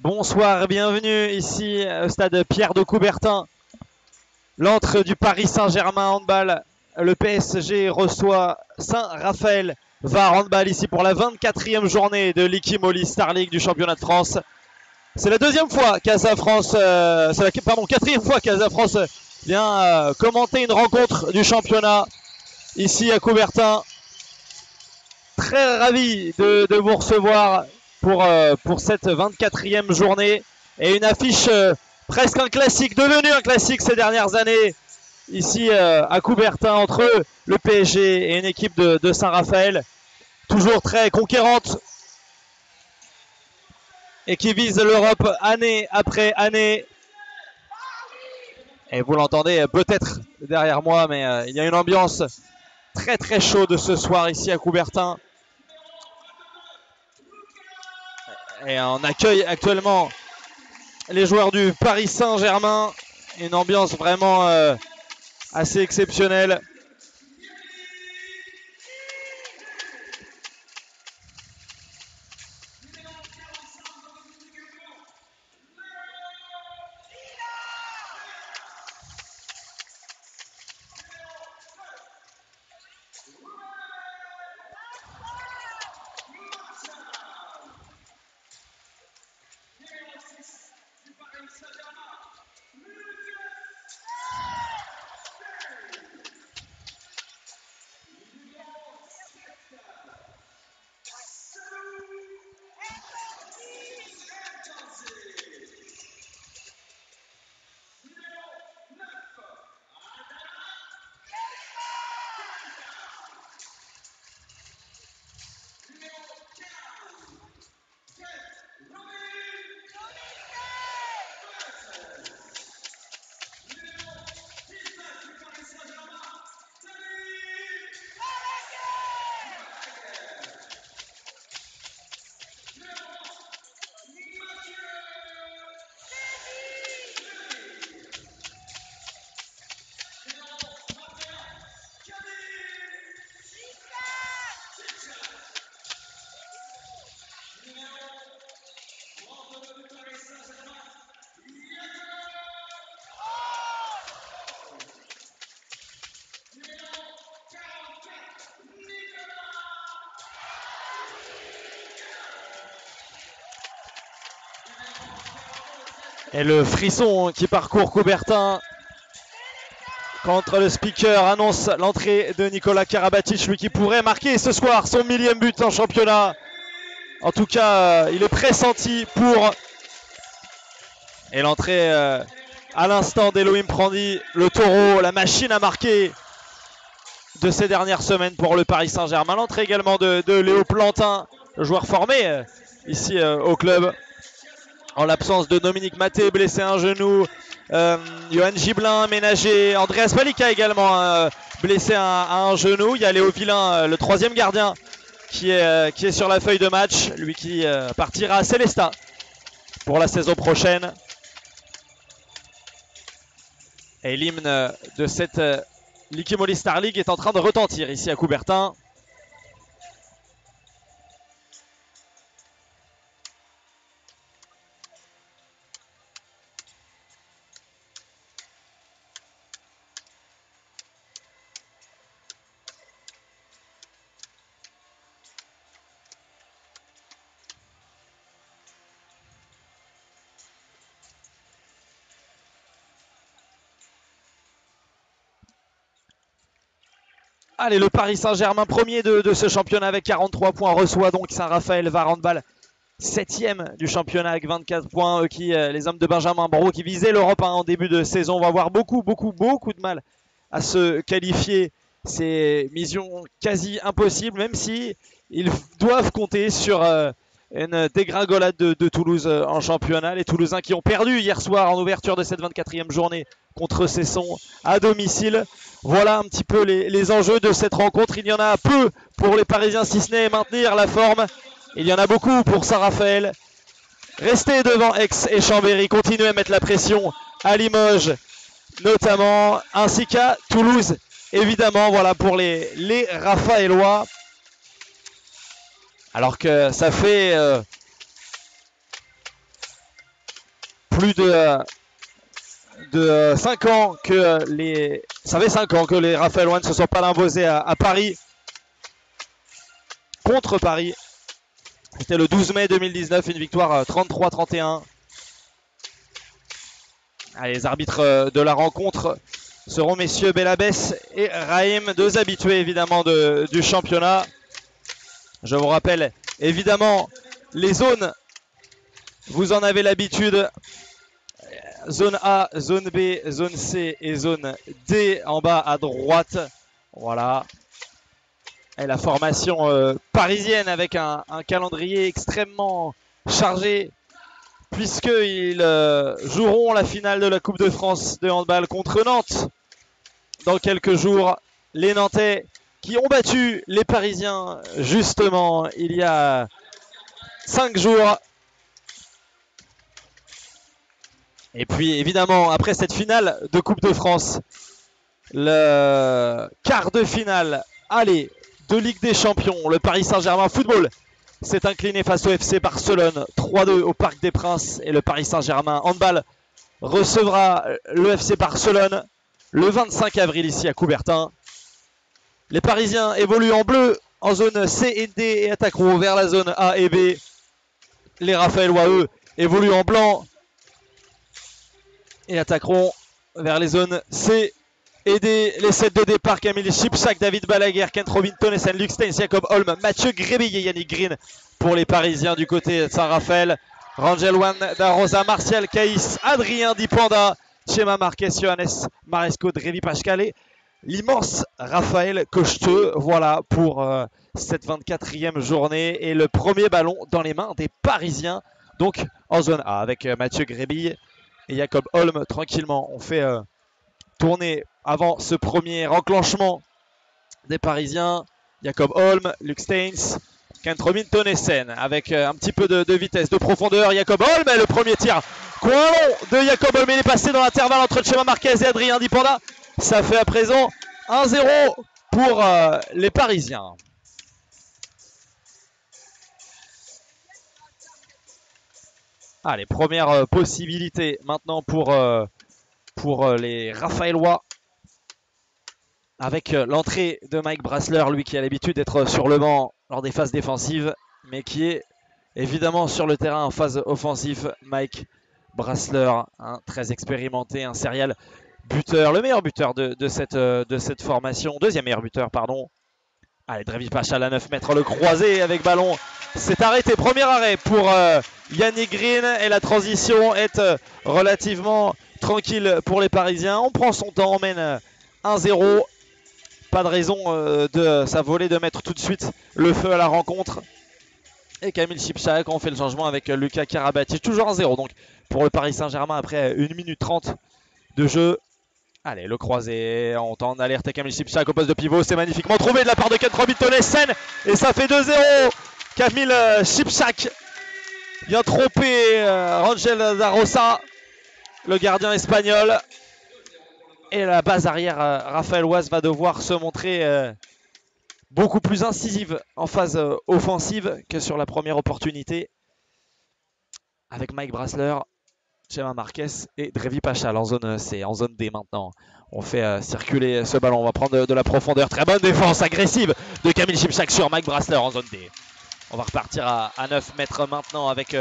Bonsoir, bienvenue ici au stade Pierre de Coubertin. L'antre du Paris Saint-Germain handball. Le PSG reçoit Saint-Raphaël VAR handball ici pour la 24e journée de l'Ikimoli Star League du championnat de France. C'est la deuxième fois qu'Asa France, quatrième fois qu'Asa France vient commenter une rencontre du championnat ici à Coubertin. Très ravi de vous recevoir pour cette 24e journée et une affiche presque un classique, devenu un classique ces dernières années ici à Coubertin entre le PSG et une équipe de Saint-Raphaël, toujours très conquérante et qui vise l'Europe année après année. Et vous l'entendez peut-être derrière moi, mais il y a une ambiance très très chaude ce soir ici à Coubertin. Et on accueille actuellement les joueurs du Paris Saint-Germain. Une ambiance vraiment assez exceptionnelle. Et le frisson qui parcourt Coubertin quand le speaker annonce l'entrée de Nicolas Karabatic, lui qui pourrait marquer ce soir son 1000e but en championnat. En tout cas, il est pressenti pour. Et l'entrée à l'instant d'Elohim Prandi, le taureau, la machine à marquer de ces dernières semaines pour le Paris Saint-Germain. L'entrée également de Léo Plantin, le joueur formé ici au club. En l'absence de Dominique Maté, blessé à un genou. Johan Gibelin, ménagé. Andreas Palika également blessé à un genou. Il y a Léo Villain, le troisième gardien, qui est sur la feuille de match. Lui qui partira à Célestat pour la saison prochaine. Et l'hymne de cette l'Ikimoli Star League est en train de retentir ici à Coubertin. Allez, le Paris Saint-Germain, premier de ce championnat avec 43 points, reçoit donc Saint-Raphaël VAR handball, 7e du championnat avec 24 points. Les hommes de Benjamin Brault qui visaient l'Europe en début de saison vont avoir beaucoup de mal à se qualifier. C'est mission quasi impossible, même si ils doivent compter sur une dégringolade de Toulouse en championnat. Les Toulousains qui ont perdu hier soir en ouverture de cette 24e journée contre Cesson à domicile. Voilà un petit peu les enjeux de cette rencontre. Il y en a peu pour les Parisiens, si ce n'est maintenir la forme. Il y en a beaucoup pour Saint-Raphaël. Rester devant Aix et Chambéry, continuer à mettre la pression à Limoges notamment, ainsi qu'à Toulouse, évidemment. Voilà pour les Raphaélois. Alors que ça fait plus de 5 ans que ça fait 5 ans que les Raphaëlois ne se sont pas imposés à Paris, contre Paris. C'était le 12 mai 2019, une victoire 33-31. Les arbitres de la rencontre seront messieurs Belabès et Raïm, deux habitués évidemment du championnat. Je vous rappelle évidemment les zones, vous en avez l'habitude. Zone A, zone B, zone C et zone D en bas à droite. Voilà. Et la formation parisienne avec un calendrier extrêmement chargé, puisqu'ils joueront la finale de la Coupe de France de handball contre Nantes dans quelques jours. Les Nantais qui ont battu les Parisiens justement il y a 5 jours. Et puis évidemment, après cette finale de Coupe de France, le quart de finale aller de Ligue des Champions, le Paris Saint-Germain Football s'est incliné face au FC Barcelone 3-2 au Parc des Princes. Et le Paris Saint-Germain Handball recevra le FC Barcelone le 25 avril ici à Coubertin. Les Parisiens évoluent en bleu en zone C et D et attaqueront vers la zone A et B. Les Raphaëlois, eux, évoluent en blanc et attaqueront vers les zones C et D. Les 7 de départ: Camille Chipchak, David Balaguer, Kent Robin, Tonesen, Luc Steins, Jacob Holm, Mathieu Grébillet et Yannick Green pour les Parisiens du côté de Saint-Raphaël. Rangel Wan Darosa, Martial Caïs, Adrien Dipanda, Chema Marquez, Johannes Maresco, Drevi Pascale, l'immense Raphaël Cocheteux. Voilà pour cette 24e journée et le premier ballon dans les mains des Parisiens, donc en zone A avec Mathieu Grébille et Jacob Holm. Tranquillement, on fait tourner avant ce premier enclenchement des Parisiens. Jacob Holm, Luc Steins, Kent Robin, Tonesen avec un petit peu de vitesse, de profondeur. Jacob Holm, et le premier tir coin long de Jacob Holm. Il est passé dans l'intervalle entre Chema Marquez et Adrien Dipanda. Ça fait à présent 1-0 pour les Parisiens. Allez, première possibilité maintenant pour les Raphaëlois, avec l'entrée de Mike Brassler, lui qui a l'habitude d'être sur le banc lors des phases défensives, mais qui est évidemment sur le terrain en phase offensive. Mike Brassler, très expérimenté, un serial buteur, le meilleur buteur de cette formation, deuxième meilleur buteur, pardon. Allez, Drevi Pachal à 9 mètres, le croisé avec ballon. C'est arrêté, premier arrêt pour Yannick Green, et la transition est relativement tranquille pour les Parisiens. On prend son temps, on mène 1-0. Pas de raison de sa volée de mettre tout de suite le feu à la rencontre. Et Camille Chipchak, on fait le changement avec Lucas Karabatic, toujours 1-0 donc pour le Paris Saint-Germain après 1 minute 30 de jeu. Allez, le croisé, on tente d'alerter Camille Chipchak au poste de pivot, c'est magnifiquement trouvé de la part de Kent Robin Tonesen et ça fait 2-0. Camille Chipchak vient tromper Rangel Darosa, le gardien espagnol. Et la base arrière raphaëloise va devoir se montrer beaucoup plus incisive en phase offensive que sur la première opportunité. Avec Mike Brassler, Chema Marquez et Drevi Pachal en zone C, en zone D maintenant. On fait circuler ce ballon, on va prendre de la profondeur. Très bonne défense agressive de Camille Chipchak sur Mike Brassler en zone D. On va repartir à 9 mètres maintenant avec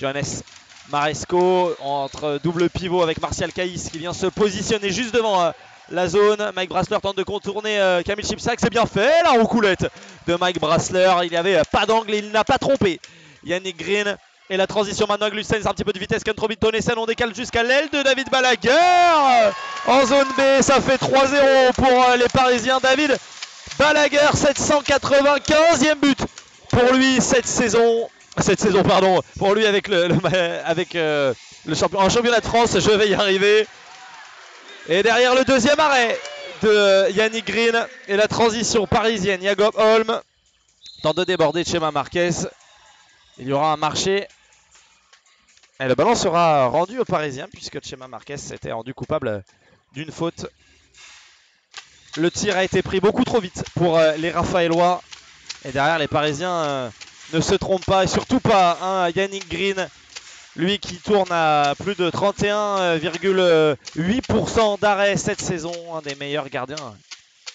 Johannes Maresco entre double pivot avec Martial Caïs qui vient se positionner juste devant la zone. Mike Brassler tente de contourner Camille Chipchak, c'est bien fait. La roucoulette de Mike Brassler, il n'y avait pas d'angle et il n'a pas trompé Yannick Green. Et la transition maintenant avec Lucens, un petit peu de vitesse. Kent Robin Tonesen, on décale jusqu'à l'aile de David Balaguer en zone B. Ça fait 3-0 pour les Parisiens. David Balaguer, 795e but pour lui cette saison, pour lui avec en championnat de France. Je vais y arriver. Et derrière le deuxième arrêt de Yannick Green et la transition parisienne, Jacob Holm tente de déborder Chema Marquez. Il y aura un marché et le ballon sera rendu aux Parisiens puisque Chema Marquez s'était rendu coupable d'une faute. Le tir a été pris beaucoup trop vite pour les Raphaëlois. Et derrière, les Parisiens ne se trompent pas, et surtout pas Yannick Green, Lui qui tourne à plus de 31,8% d'arrêt cette saison. Un des meilleurs gardiens,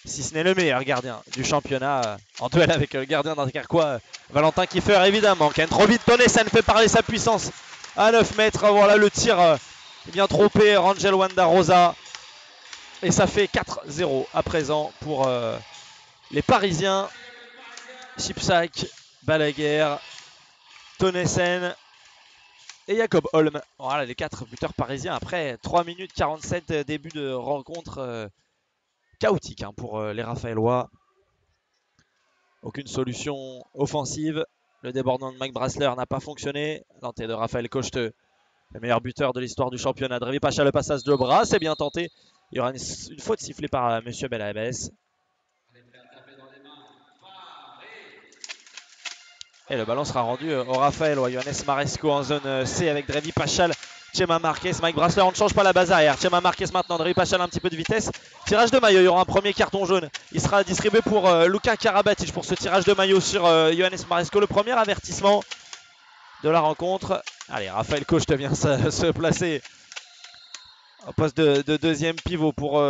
si ce n'est le meilleur gardien du championnat. En duel avec le gardien d'Anderquois, Valentin Kiefer évidemment. Ken trop vite, Tonesen fait parler sa puissance à 9 mètres. Voilà le tir bien trompé, Rangel Wanda Rosa. Et ça fait 4-0 à présent pour les Parisiens. Chipchak, Balaguer, Tonesen et Jacob Holm. Voilà les 4 buteurs parisiens après 3 minutes 47 début de rencontre chaotique pour les Raphaélois. Aucune solution offensive. Le débordement de Mike Brasler n'a pas fonctionné. Tenté de Raphaël Cocheteux, le meilleur buteur de l'histoire du championnat. Drevi Pacha, le passage de bras, c'est bien tenté. Il y aura une faute sifflée par Monsieur Belabès. Et le ballon sera rendu au Raphaëlois. Johannes Maresco en zone C avec Drevi Pachal, Chema Marquez, Mike Brasler. On ne change pas la base arrière. Chema Marquez maintenant, Drevi Pachal un petit peu de vitesse. Tirage de maillot, il y aura un premier carton jaune. Il sera distribué pour Luka Karabatic pour ce tirage de maillot sur Johannes Maresco. Le premier avertissement de la rencontre. Allez, Raphaël Cocheteux vient se placer au poste de deuxième pivot pour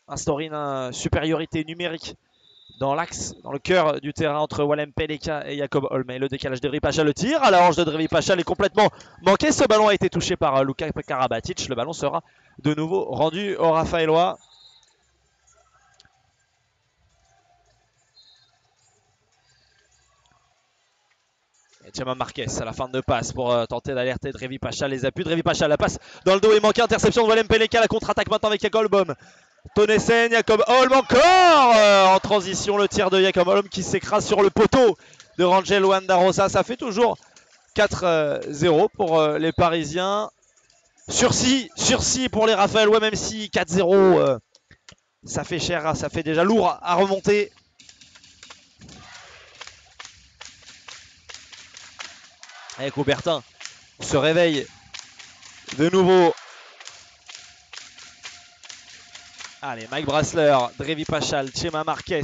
instaurer une supériorité numérique dans l'axe, dans le cœur du terrain entre Walem Peleka et Jacob Holm. Et le décalage de Drevi Pacha, le tir à la hanche de Drevi Pacha est complètement manqué. Ce ballon a été touché par Luka Karabatic. Le ballon sera de nouveau rendu au Raphaélois. Chema Marquez à la fin de passe pour tenter d'alerter Drevi Pacha. Les appuis, Drevi Pacha, la passe dans le dos est manquée. Interception de Walem Peleka, la contre-attaque maintenant avec Jacob Holm. Tonesen, Jacob Holm encore en transition, le tir de Jacob Holm qui s'écrase sur le poteau de Rangel Wanda Rosa. Ça fait toujours 4-0 pour les Parisiens. Sursis pour les Raphaélois, même si 4-0 ça fait cher, ça fait déjà lourd à remonter. Et Coubertin se réveille de nouveau. Allez, Mike Brasler, Drevi Pachal, Chema Marquez.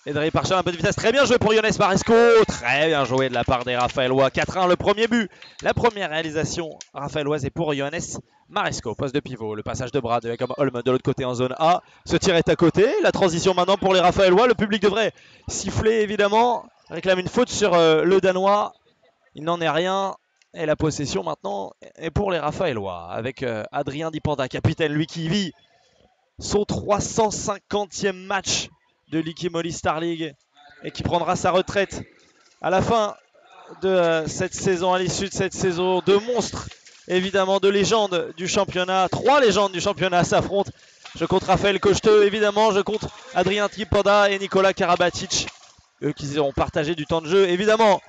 Et Drevi Pachal, un peu de vitesse. Très bien joué pour Johannes Maresco. Très bien joué de la part des Raphaélois. 4-1, le premier but. La première réalisation raphaéloise est pour Johannes Maresco. Poste de pivot. Le passage de bras de Jacob Holm de l'autre côté en zone A. Ce tir est à côté. La transition maintenant pour les Raphaélois. Le public devrait siffler évidemment. Réclame une faute sur le Danois. Il n'en est rien. Et la possession maintenant est pour les Raphaélois. Avec Adrien Dipanda, capitaine, lui qui vit son 350e match de l'Ikimoli Star League et qui prendra sa retraite à la fin de cette saison, à l'issue de cette saison de monstres, évidemment de légendes du championnat. 3 légendes du championnat s'affrontent. Je compte Raphaël Cocheteux, évidemment, je compte Adrien Dipanda et Nicolas Karabatic, eux qui ont partagé du temps de jeu, évidemment,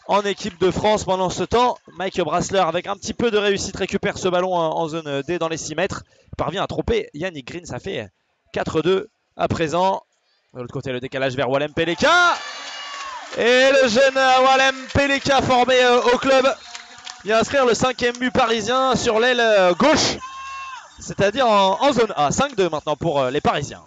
en équipe de France pendant ce temps. Mike Brasler, avec un petit peu de réussite, récupère ce ballon en zone D dans les 6 mètres. Il parvient à tromper Yannick Green, ça fait 4-2 à présent. De l'autre côté, le décalage vers Walem Peleka. Et le jeune Walem Peleka formé au club vient inscrire le 5e but parisien sur l'aile gauche. C'est-à-dire en zone A. 5-2 maintenant pour les Parisiens.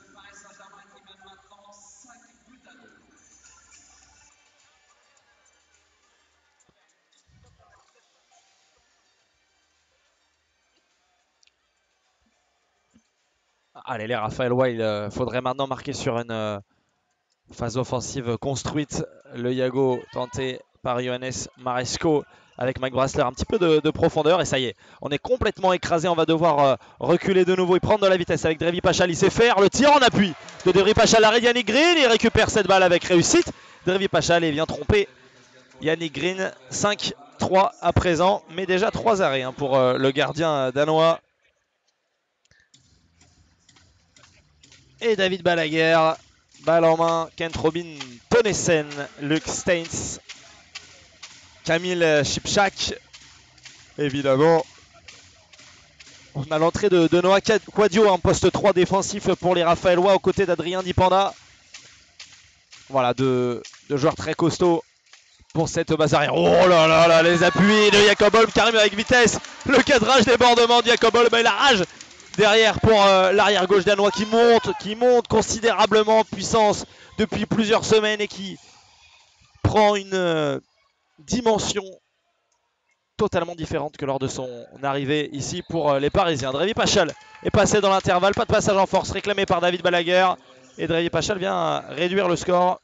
Allez, les Raphaélois, il faudrait maintenant marquer sur une phase offensive construite. Le Yago tenté par Johannes Maresco avec Mike Brasler. Un petit peu de profondeur et ça y est. On est complètement écrasé. On va devoir reculer de nouveau et prendre de la vitesse avec Drevi Pachal. Il sait faire le tir en appui de Drevi Pachal. Arrêt Yannick Green. Il récupère cette balle avec réussite. Drevi Pachal et vient tromper Yannick Green. 5-3 à présent. Mais déjà 3 arrêts pour le gardien danois. Et David Balaguer, balle en main, Kent Robin, Tonesen, Luc Steins, Camille Chipchak, évidemment. On a l'entrée de Noah Quadio, un poste 3 défensif pour les Raphaélois aux côtés d'Adrien Dipanda. Voilà, deux joueurs très costauds pour cette base arrière. Oh là là là, les appuis de Jacob Holm qui arrive avec vitesse. Le cadrage débordement de Jacob Holm et la rage derrière pour l'arrière gauche danois qui monte considérablement en puissance depuis plusieurs semaines et qui prend une dimension totalement différente que lors de son arrivée ici pour les Parisiens. Drevi Pachal est passé dans l'intervalle, pas de passage en force réclamé par David Balaguer. Et Drevi Pachal vient réduire le score.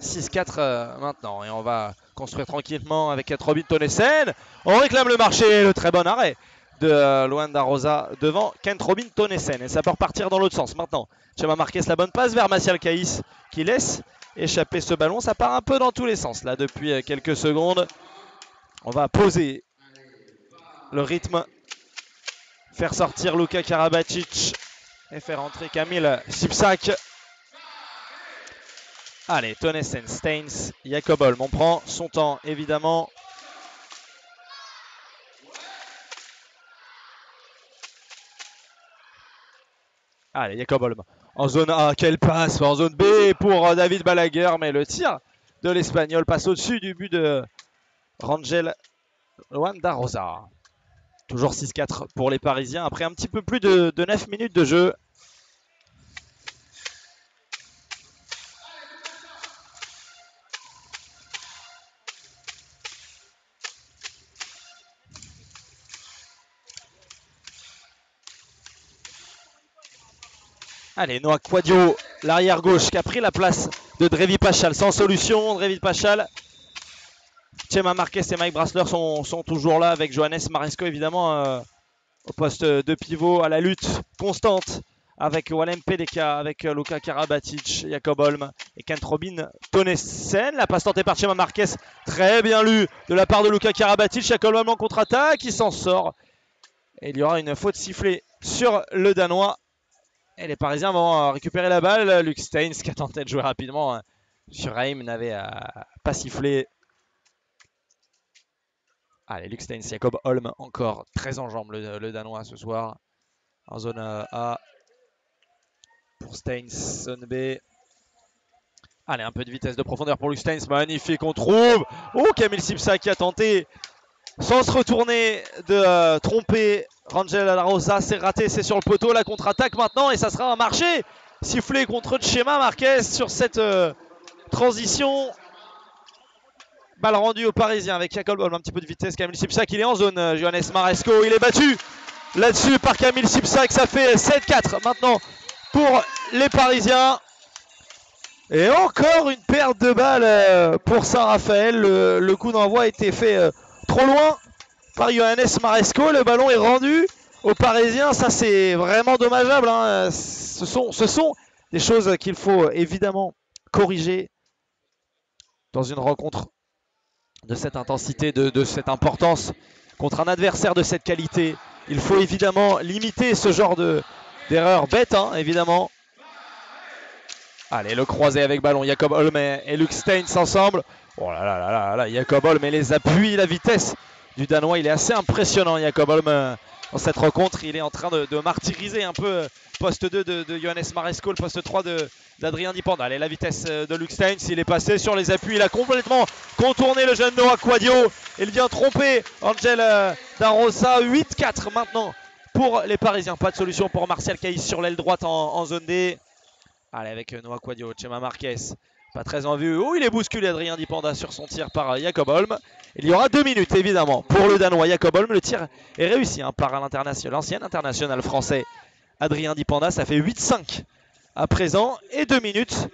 6-4 maintenant. Et on va construire tranquillement avec Robin Tonesen. On réclame le marché, le très bon arrêt de Luan da Rosa devant Kent Robin Tonesen. Et ça peut repartir dans l'autre sens maintenant. Chema Marquez, la bonne passe vers Martial Caïs qui laisse échapper ce ballon. Ça part un peu dans tous les sens là depuis quelques secondes. On va poser le rythme, faire sortir Luka Karabatic et faire entrer Kamil Sipsak. Allez, Tonesen, Steins, Jacob Holm. On prend son temps évidemment. Allez, Jacob Holm en zone A, quelle passe en zone B pour David Balaguer, mais le tir de l'Espagnol passe au-dessus du but de Rangel Luan da Rosa. Toujours 6-4 pour les Parisiens après un petit peu plus de 9 minutes de jeu. Allez, Noah Quadio, l'arrière gauche qui a pris la place de Drevi Pachal. Sans solution, Drevi Pachal. Chema Marquez et Mike Brasler sont toujours là avec Johannes Maresco évidemment au poste de pivot, à la lutte constante avec Walem Pedeka, avec Luka Karabatic, Jacob Holm et Kent Robin Tonesen. La passe tentée par Chema Marquez, très bien lue de la part de Luka Karabatic. Jacob Holm en contre-attaque, il s'en sort. Et il y aura une faute sifflée sur le Danois. Et les Parisiens vont récupérer la balle. Luc Steins qui a tenté de jouer rapidement sur Raim n'avait pas sifflé. Allez, Luc Steins, Jacob Holm encore très en jambes le Danois ce soir. En zone A pour Steins, zone B. Allez, un peu de vitesse de profondeur pour Luc Steins. Magnifique, on trouve. Oh, Kamil Sipsak qui a tenté sans se retourner de tromper Rangel da Rosa. C'est raté, c'est sur le poteau. La contre-attaque maintenant et ça sera un marché sifflé contre Chema Marquez sur cette transition. Balle rendue aux Parisiens avec Jacob Holm, un petit peu de vitesse. Kamil Sipsak, il est en zone. Johannes Maresco, il est battu là-dessus par Kamil Sipsak. Ça fait 7-4 maintenant pour les Parisiens. Et encore une perte de balle pour Saint-Raphaël. Le coup d'envoi a été fait trop loin par Johannes Maresco. Le ballon est rendu aux Parisiens. Ça, c'est vraiment dommageable, hein. Ce sont des choses qu'il faut évidemment corriger dans une rencontre de cette intensité, de cette importance contre un adversaire de cette qualité. Il faut évidemment limiter ce genre d'erreurs bêtes, hein, évidemment. Allez, le croisé avec ballon, Jacob Holm et Luc Steins ensemble. Oh là là là là, Jacob Holm et les appuis, la vitesse du Danois, il est assez impressionnant. Jacob Holm dans cette rencontre, il est en train de martyriser un peu poste 2 de Johannes Maresco, le poste 3 d'Adrien Dipanda. Allez, la vitesse de Luc Steins, il est passé sur les appuis, il a complètement contourné le jeune Noah Quadio. Il vient tromper Rangel da Rosa. 8-4 maintenant pour les Parisiens. Pas de solution pour Martial Caïs sur l'aile droite en zone D. Allez, avec Noah Quadio, Chema Marquez, pas très en vue. Oh, il est bousculé, Adrien Dipanda, sur son tir par Jacob Holm. Il y aura 2 minutes, évidemment, pour le Danois Jacob Holm. Le tir est réussi par l'ancien international français Adrien Dipanda. Ça fait 8-5 à présent et 2 minutes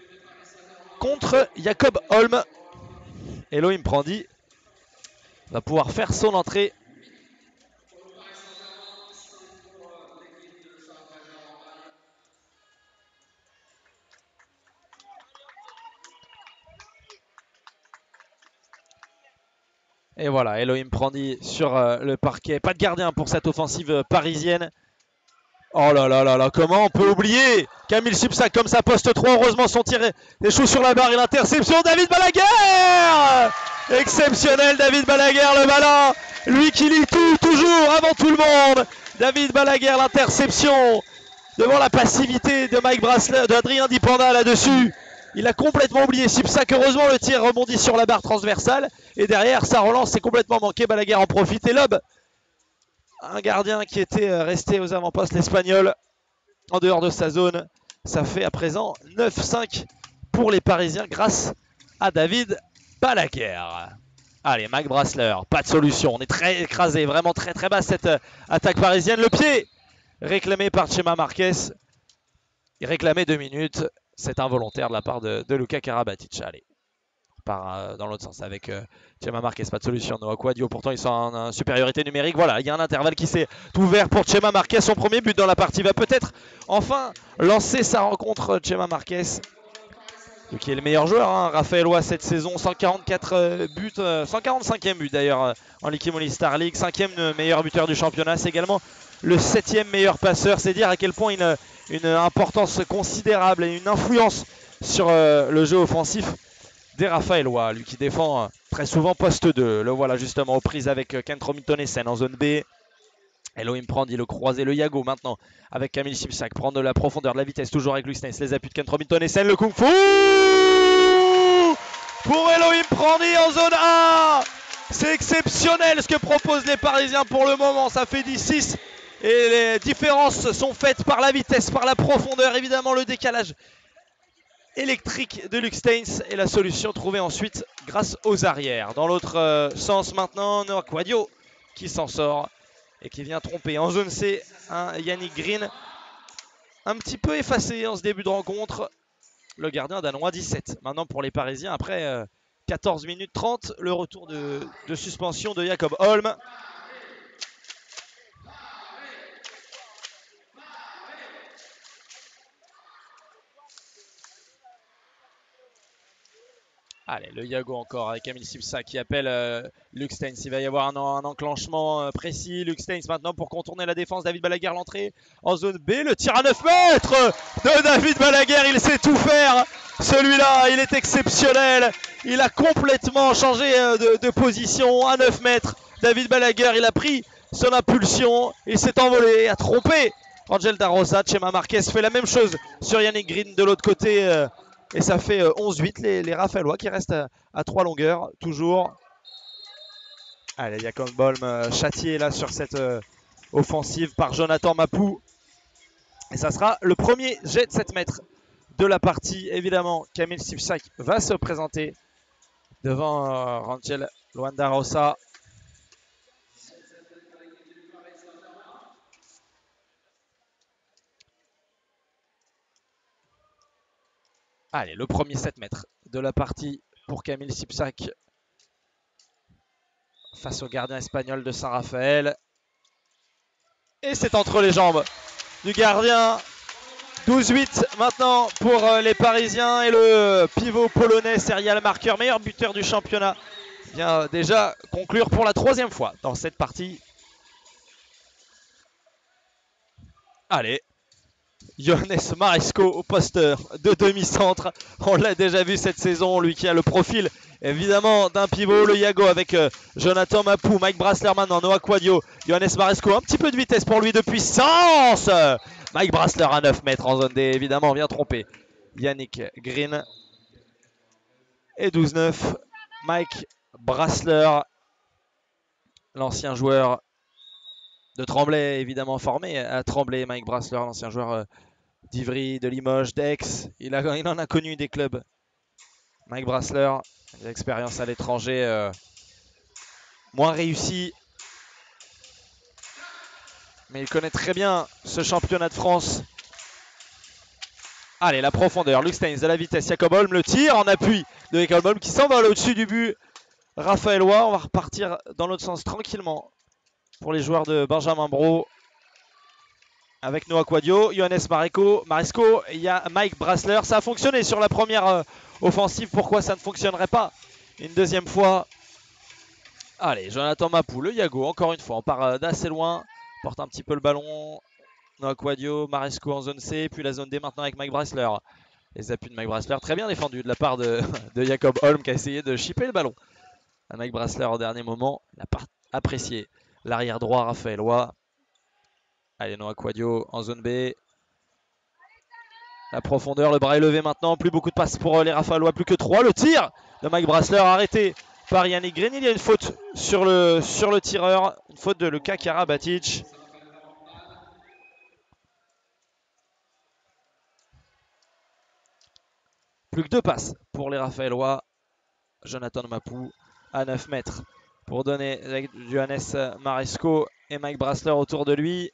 contre Jacob Holm. Elohim Prandi va pouvoir faire son entrée. Et voilà, Elohim Prandi sur le parquet. Pas de gardien pour cette offensive parisienne. Oh là là là là, comment on peut oublier Kamil Sipsak comme ça, poste 3. Heureusement son tir échoue sur la barre et l'interception. David Balaguer, exceptionnel David Balaguer, le malin. Lui qui lit tout, toujours, avant tout le monde. David Balaguer, l'interception devant la passivité de Mike Brasler, d'Adrien Dipanda là-dessus. Il a complètement oublié Sipsak. Heureusement, le tir rebondit sur la barre transversale. Et derrière, sa relance est complètement manquée. Balaguer en profite et lobe. Un gardien qui était resté aux avant-postes, l'Espagnol, en dehors de sa zone. Ça fait à présent 9-5 pour les Parisiens grâce à David Balaguer. Allez, Mike Brasler, pas de solution. On est très écrasé, vraiment très très bas cette attaque parisienne. Le pied réclamé par Chema Marquez. Il réclamait 2 minutes. C'est involontaire de la part de Luka Karabatic. Allez, on part dans l'autre sens avec Chema Marquez. Pas de solution. Noah Quadio, pourtant ils sont en supériorité numérique. Voilà, il y a un intervalle qui s'est ouvert pour Chema Marquez. Son premier but dans la partie va peut-être enfin lancer sa rencontre. Chema Marquez, qui est le meilleur joueur, hein, Raphaëlois cette saison, 144 buts, 145e but d'ailleurs en Ligue Imoli Star League, 5e meilleur buteur du championnat, c'est également le 7e meilleur passeur, c'est dire à quel point une importance considérable et une influence sur le jeu offensif des Raphaëlois, lui qui défend très souvent poste 2, le voilà justement aux prises avec Kent Romitonnesen en zone B. Elohim prend, dit le croisé, le Yago maintenant avec Kamil Sipsak, prend de la profondeur, de la vitesse, toujours avec Luc Steins, les appuis de Kent Romitonnesen, le Kung Fu pour Elohim Prandi en zone A. C'est exceptionnel ce que proposent les Parisiens pour le moment, ça fait 10-6 et les différences sont faites par la vitesse, par la profondeur, évidemment le décalage électrique de Luc Steins et la solution trouvée ensuite grâce aux arrières. Dans l'autre sens maintenant, Noah Quadio qui s'en sort et qui vient tromper en zone C Yannick Green, un petit peu effacé en ce début de rencontre, le gardien danois. 17 maintenant pour les Parisiens après 14 minutes 30, le retour de suspension de Jacob Holm. Allez, le Yago encore avec Kamil Sipsak qui appelle Luc Steins. Il va y avoir un enclenchement précis. Luc Steins maintenant pour contourner la défense. David Balaguer, l'entrée en zone B. Le tir à 9 mètres de David Balaguer. Il sait tout faire. Celui-là, il est exceptionnel. Il a complètement changé de position à 9 mètres. David Balaguer, il a pris son impulsion. Il s'est envolé, a trompé Angel Da Rosa. Chema Marquez fait la même chose sur Yannick Green de l'autre côté. Et ça fait 11-8 les Raphaëlois qui restent à 3 longueurs toujours. Allez, Jacob Holm châtié là sur cette offensive par Jonathan Mapou. Et ça sera le premier jet de 7 mètres de la partie. Évidemment, Kamil Sipsak va se présenter devant Rangel Luanda Rosa. Allez, le premier 7 mètres de la partie pour Kamil Sipsak face au gardien espagnol de Saint-Raphaël. Et c'est entre les jambes du gardien. 12-8 maintenant pour les Parisiens et le pivot polonais Serial Marker, meilleur buteur du championnat, vient déjà conclure pour la 3e fois dans cette partie. Allez, Johannes Maresco au poste de demi-centre. On l'a déjà vu cette saison, lui qui a le profil évidemment d'un pivot. Le Yago avec Jonathan Mapou, Mike Brasler maintenant, Noah Quadio, Johannes Maresco. Un petit peu de vitesse pour lui de puissance. Mike Brasler à 9 mètres en zone D, évidemment, vient tromper Yannick Green. Et 12-9, Mike Brasler, l'ancien joueur de Tremblay, évidemment formé à Tremblay. Mike Brasler, l'ancien joueur d'Ivry, de Limoges, d'Aix. Il en a connu des clubs. Mike Brasler, des expériences à l'étranger moins réussies. Mais il connaît très bien ce championnat de France. Allez, la profondeur, Luc Steins de la vitesse, Jacob Holm, le tir en appui de Jacob Holm qui s'envole au-dessus du but. Raphaëlois, on va repartir dans l'autre sens tranquillement pour les joueurs de Benjamin Bro. Avec Noah Quadio, Johannes Maresco, il y a Mike Brasler. Ça a fonctionné sur la première offensive, pourquoi ça ne fonctionnerait pas une deuxième fois? Allez, Jonathan Mapou, le Yago, encore une fois, on part d'assez loin, porte un petit peu le ballon. Noah Quadio, Maresco en zone C, puis la zone D maintenant avec Mike Brasler. Les appuis de Mike Brasler, très bien défendu de la part de Jacob Holm qui a essayé de chipper le ballon à Mike Brasler au dernier moment. Il n'a pas apprécié l'arrière droit raphaëlois. Allez, Noah Quadio en zone B. La profondeur, le bras est levé maintenant. Plus beaucoup de passes pour les Raphaëlois, plus que 3. Le tir de Mike Brasler arrêté par Yannick Green. Il y a une faute sur le tireur. Une faute de Luka Karabatic. Plus que 2 passes pour les Raphaëlois. Jonathan Mapou à 9 mètres pour donner Johannes Maresco et Mike Brasler autour de lui.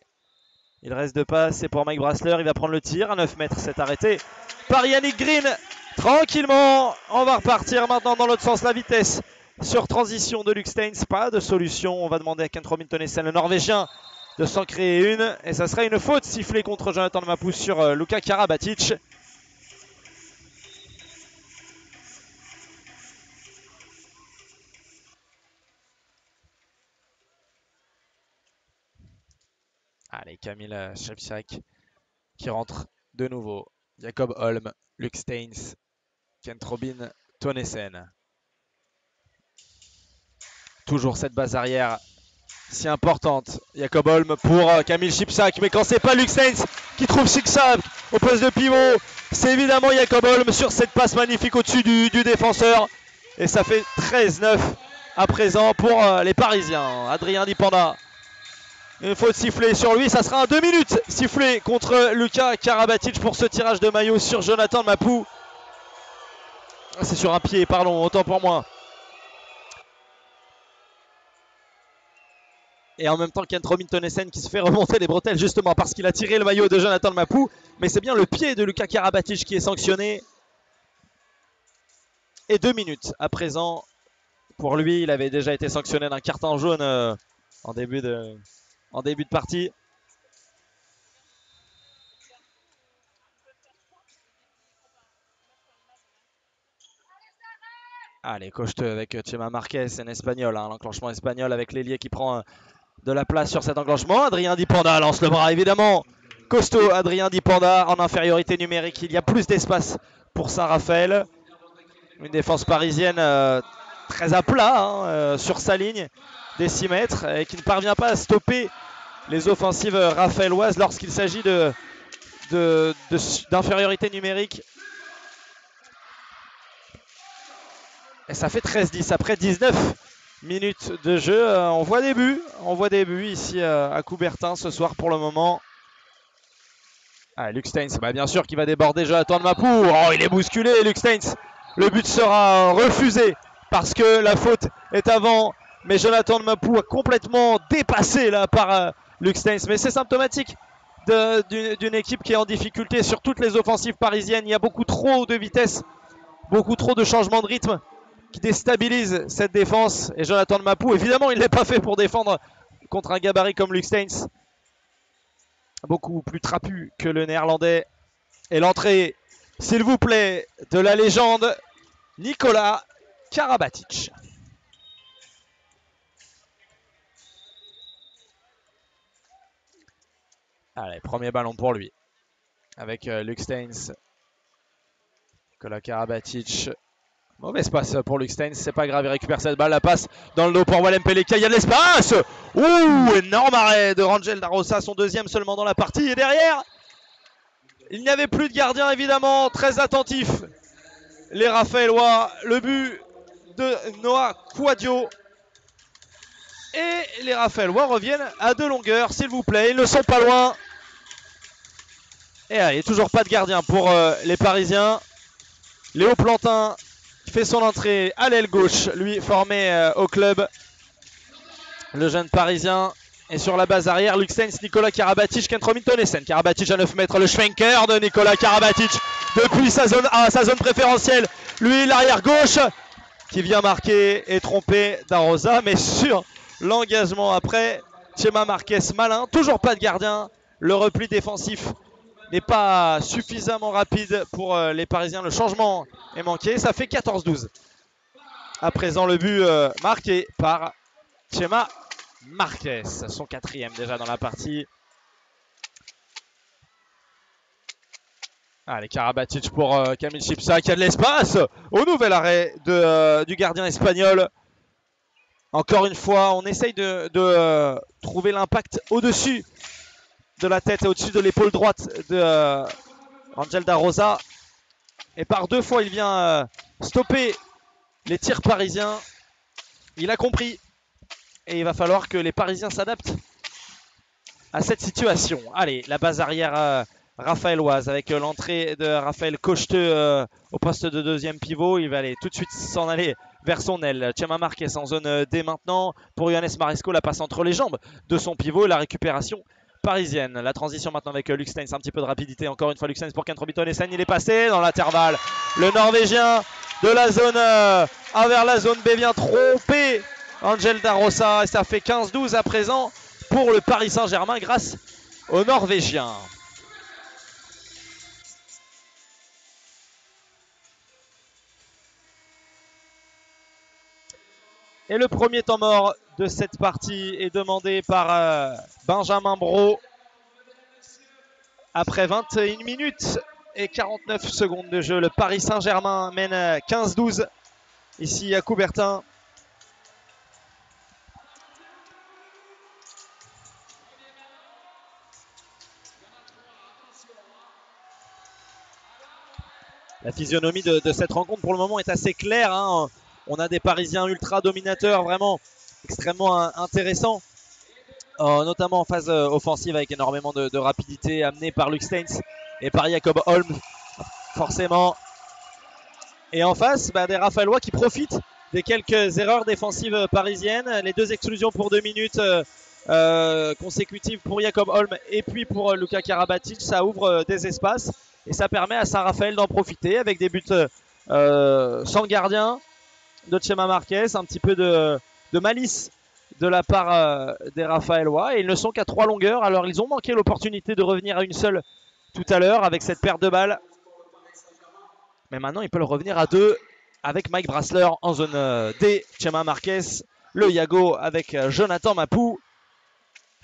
Il reste 2 passes et pour Mike Brasler, il va prendre le tir à 9 mètres. C'est arrêté par Yannick Green. Tranquillement, on va repartir maintenant dans l'autre sens. La vitesse sur transition de Luc Steins. Pas de solution. On va demander à Kent Robin Tønnesen, le Norvégien, de s'en créer une. Et ça serait une faute sifflée contre Jonathan Mapou sur Luka Karabatic. Allez, Kamil Shevchak qui rentre de nouveau. Jacob Holm, Luc Steins, Kent Robin Tønnesen. Toujours cette base arrière si importante. Jacob Holm pour Kamil Shevchak. Mais quand c'est pas Luc Steins qui trouve Shevchak au poste de pivot, c'est évidemment Jacob Holm sur cette passe magnifique au-dessus du défenseur. Et ça fait 13-9 à présent pour les Parisiens. Adrien Dipanda. Une faute sifflée sur lui, ça sera un 2 minutes sifflé contre Luka Karabatic pour ce tirage de maillot sur Jonathan Mapou. C'est sur un pied, pardon, autant pour moi. Et en même temps, Kent Robin Tønnesen qui se fait remonter les bretelles justement parce qu'il a tiré le maillot de Jonathan Mapou. Mais c'est bien le pied de Luka Karabatic qui est sanctionné. Et 2 minutes à présent. Pour lui, il avait déjà été sanctionné d'un carton jaune en début de partie. Allez, Cocheteux avec Chema Marquez, un espagnol, hein, l'enclenchement espagnol avec l'ailier qui prend de la place sur cet enclenchement. Adrien Dipanda lance le bras évidemment. Costaud, Adrien Dipanda en infériorité numérique. Il y a plus d'espace pour Saint-Raphaël. Une défense parisienne très à plat hein, sur sa ligne des 6 mètres et qui ne parvient pas à stopper les offensives raphaéloises lorsqu'il s'agit d'infériorité numérique. Et ça fait 13-10 après 19 minutes de jeu. On voit des buts ici à Coubertin ce soir pour le moment. Ah, Luc Steins, bah bien sûr qu'il va déborder Jonathan Mapou. Oh, il est bousculé Luc Steins. Le but sera refusé parce que la faute est avant. Mais Jonathan Mapou a complètement dépassé là par Luc Steins. Mais c'est symptomatique d'une équipe qui est en difficulté sur toutes les offensives parisiennes. Il y a beaucoup trop de vitesse, beaucoup trop de changements de rythme qui déstabilisent cette défense. Et Jonathan Mapou, évidemment, il n'est pas fait pour défendre contre un gabarit comme Luc Steins. Beaucoup plus trapu que le néerlandais. Et l'entrée, s'il vous plaît, de la légende Nikola Karabatic. Allez, premier ballon pour lui. Avec Luc Steins. Nikola Karabatic. Mauvaise passe pour Luc Steins, c'est pas grave, il récupère cette balle, la passe dans le dos pour Walem Peleka, il y a de l'espace. Ouh, énorme arrêt de Rangel Darosa, son deuxième seulement dans la partie. Et derrière, il n'y avait plus de gardien évidemment, très attentif. Les Raphaélois, le but de Noah Kouadio. Et les Raphaélois reviennent à 2 longueurs, s'il vous plaît, ils ne sont pas loin. Et allez, toujours pas de gardien pour les Parisiens. Léo Plantin fait son entrée à l'aile gauche, lui formé au club. Le jeune parisien est sur la base arrière. Luc Steins, Nikola Karabatic, Kent Robin Tønnesen. Karabatic à 9 mètres, le Schwenker de Nikola Karabatic depuis sa zone préférentielle. Lui, l'arrière gauche qui vient marquer et tromper Darosa. Mais sur l'engagement après, Chema Marquez malin. Toujours pas de gardien. Le repli défensif n'est pas suffisamment rapide pour les Parisiens. Le changement est manqué. Ça fait 14-12. À présent, le but marqué par Chema Marquez. Son 4e déjà dans la partie. Allez, Karabatic pour Kamil Shevchak. Il y a de l'espace au nouvel arrêt du gardien espagnol. Encore une fois, on essaye de trouver l'impact au-dessus de la tête et au-dessus de l'épaule droite de Rangel Darosa. Et par 2 fois, il vient stopper les tirs parisiens. Il a compris. Et il va falloir que les Parisiens s'adaptent à cette situation. Allez, la base arrière raphaéloise avec l'entrée de Raphaël Cocheteux au poste de 2e pivot. Il va aller tout de suite s'en aller vers son aile. Chema Marquez en zone D maintenant pour Johannes Maresco. La passe entre les jambes de son pivot. La récupération parisienne. La transition maintenant avec Luc Steins. Un petit peu de rapidité. Encore une fois, Luc Steins pour Kent Robin Tonesen. Il est passé dans l'intervalle. Le Norvégien de la zone A vers la zone B vient tromper Angel Da Rosa. Et ça fait 15-12 à présent pour le Paris Saint-Germain grâce aux Norvégiens. Et le premier temps mort de cette partie est demandé par Benjamin Brault. Après 21 minutes et 49 secondes de jeu, le Paris Saint-Germain mène 15-12 ici à Coubertin. La physionomie de cette rencontre pour le moment est assez claire, hein. On a des Parisiens ultra dominateurs, vraiment extrêmement intéressants, notamment en phase offensive avec énormément de rapidité amenée par Luc Steins et par Jacob Holm, forcément. Et en face, des Raphaëlois qui profitent des quelques erreurs défensives parisiennes. Les deux exclusions pour 2 minutes consécutives pour Jacob Holm et puis pour Luka Karabatic, ça ouvre des espaces et ça permet à Saint-Raphaël d'en profiter avec des buts sans gardien de Chema Marquez, un petit peu de malice de la part des Raphaëlois, et ils ne sont qu'à 3 longueurs. Alors ils ont manqué l'opportunité de revenir à une seule tout à l'heure avec cette perte de balles, mais maintenant ils peuvent revenir à 2 avec Mike Brassler en zone D, Chema Marquez, le Yago avec Jonathan Mapou,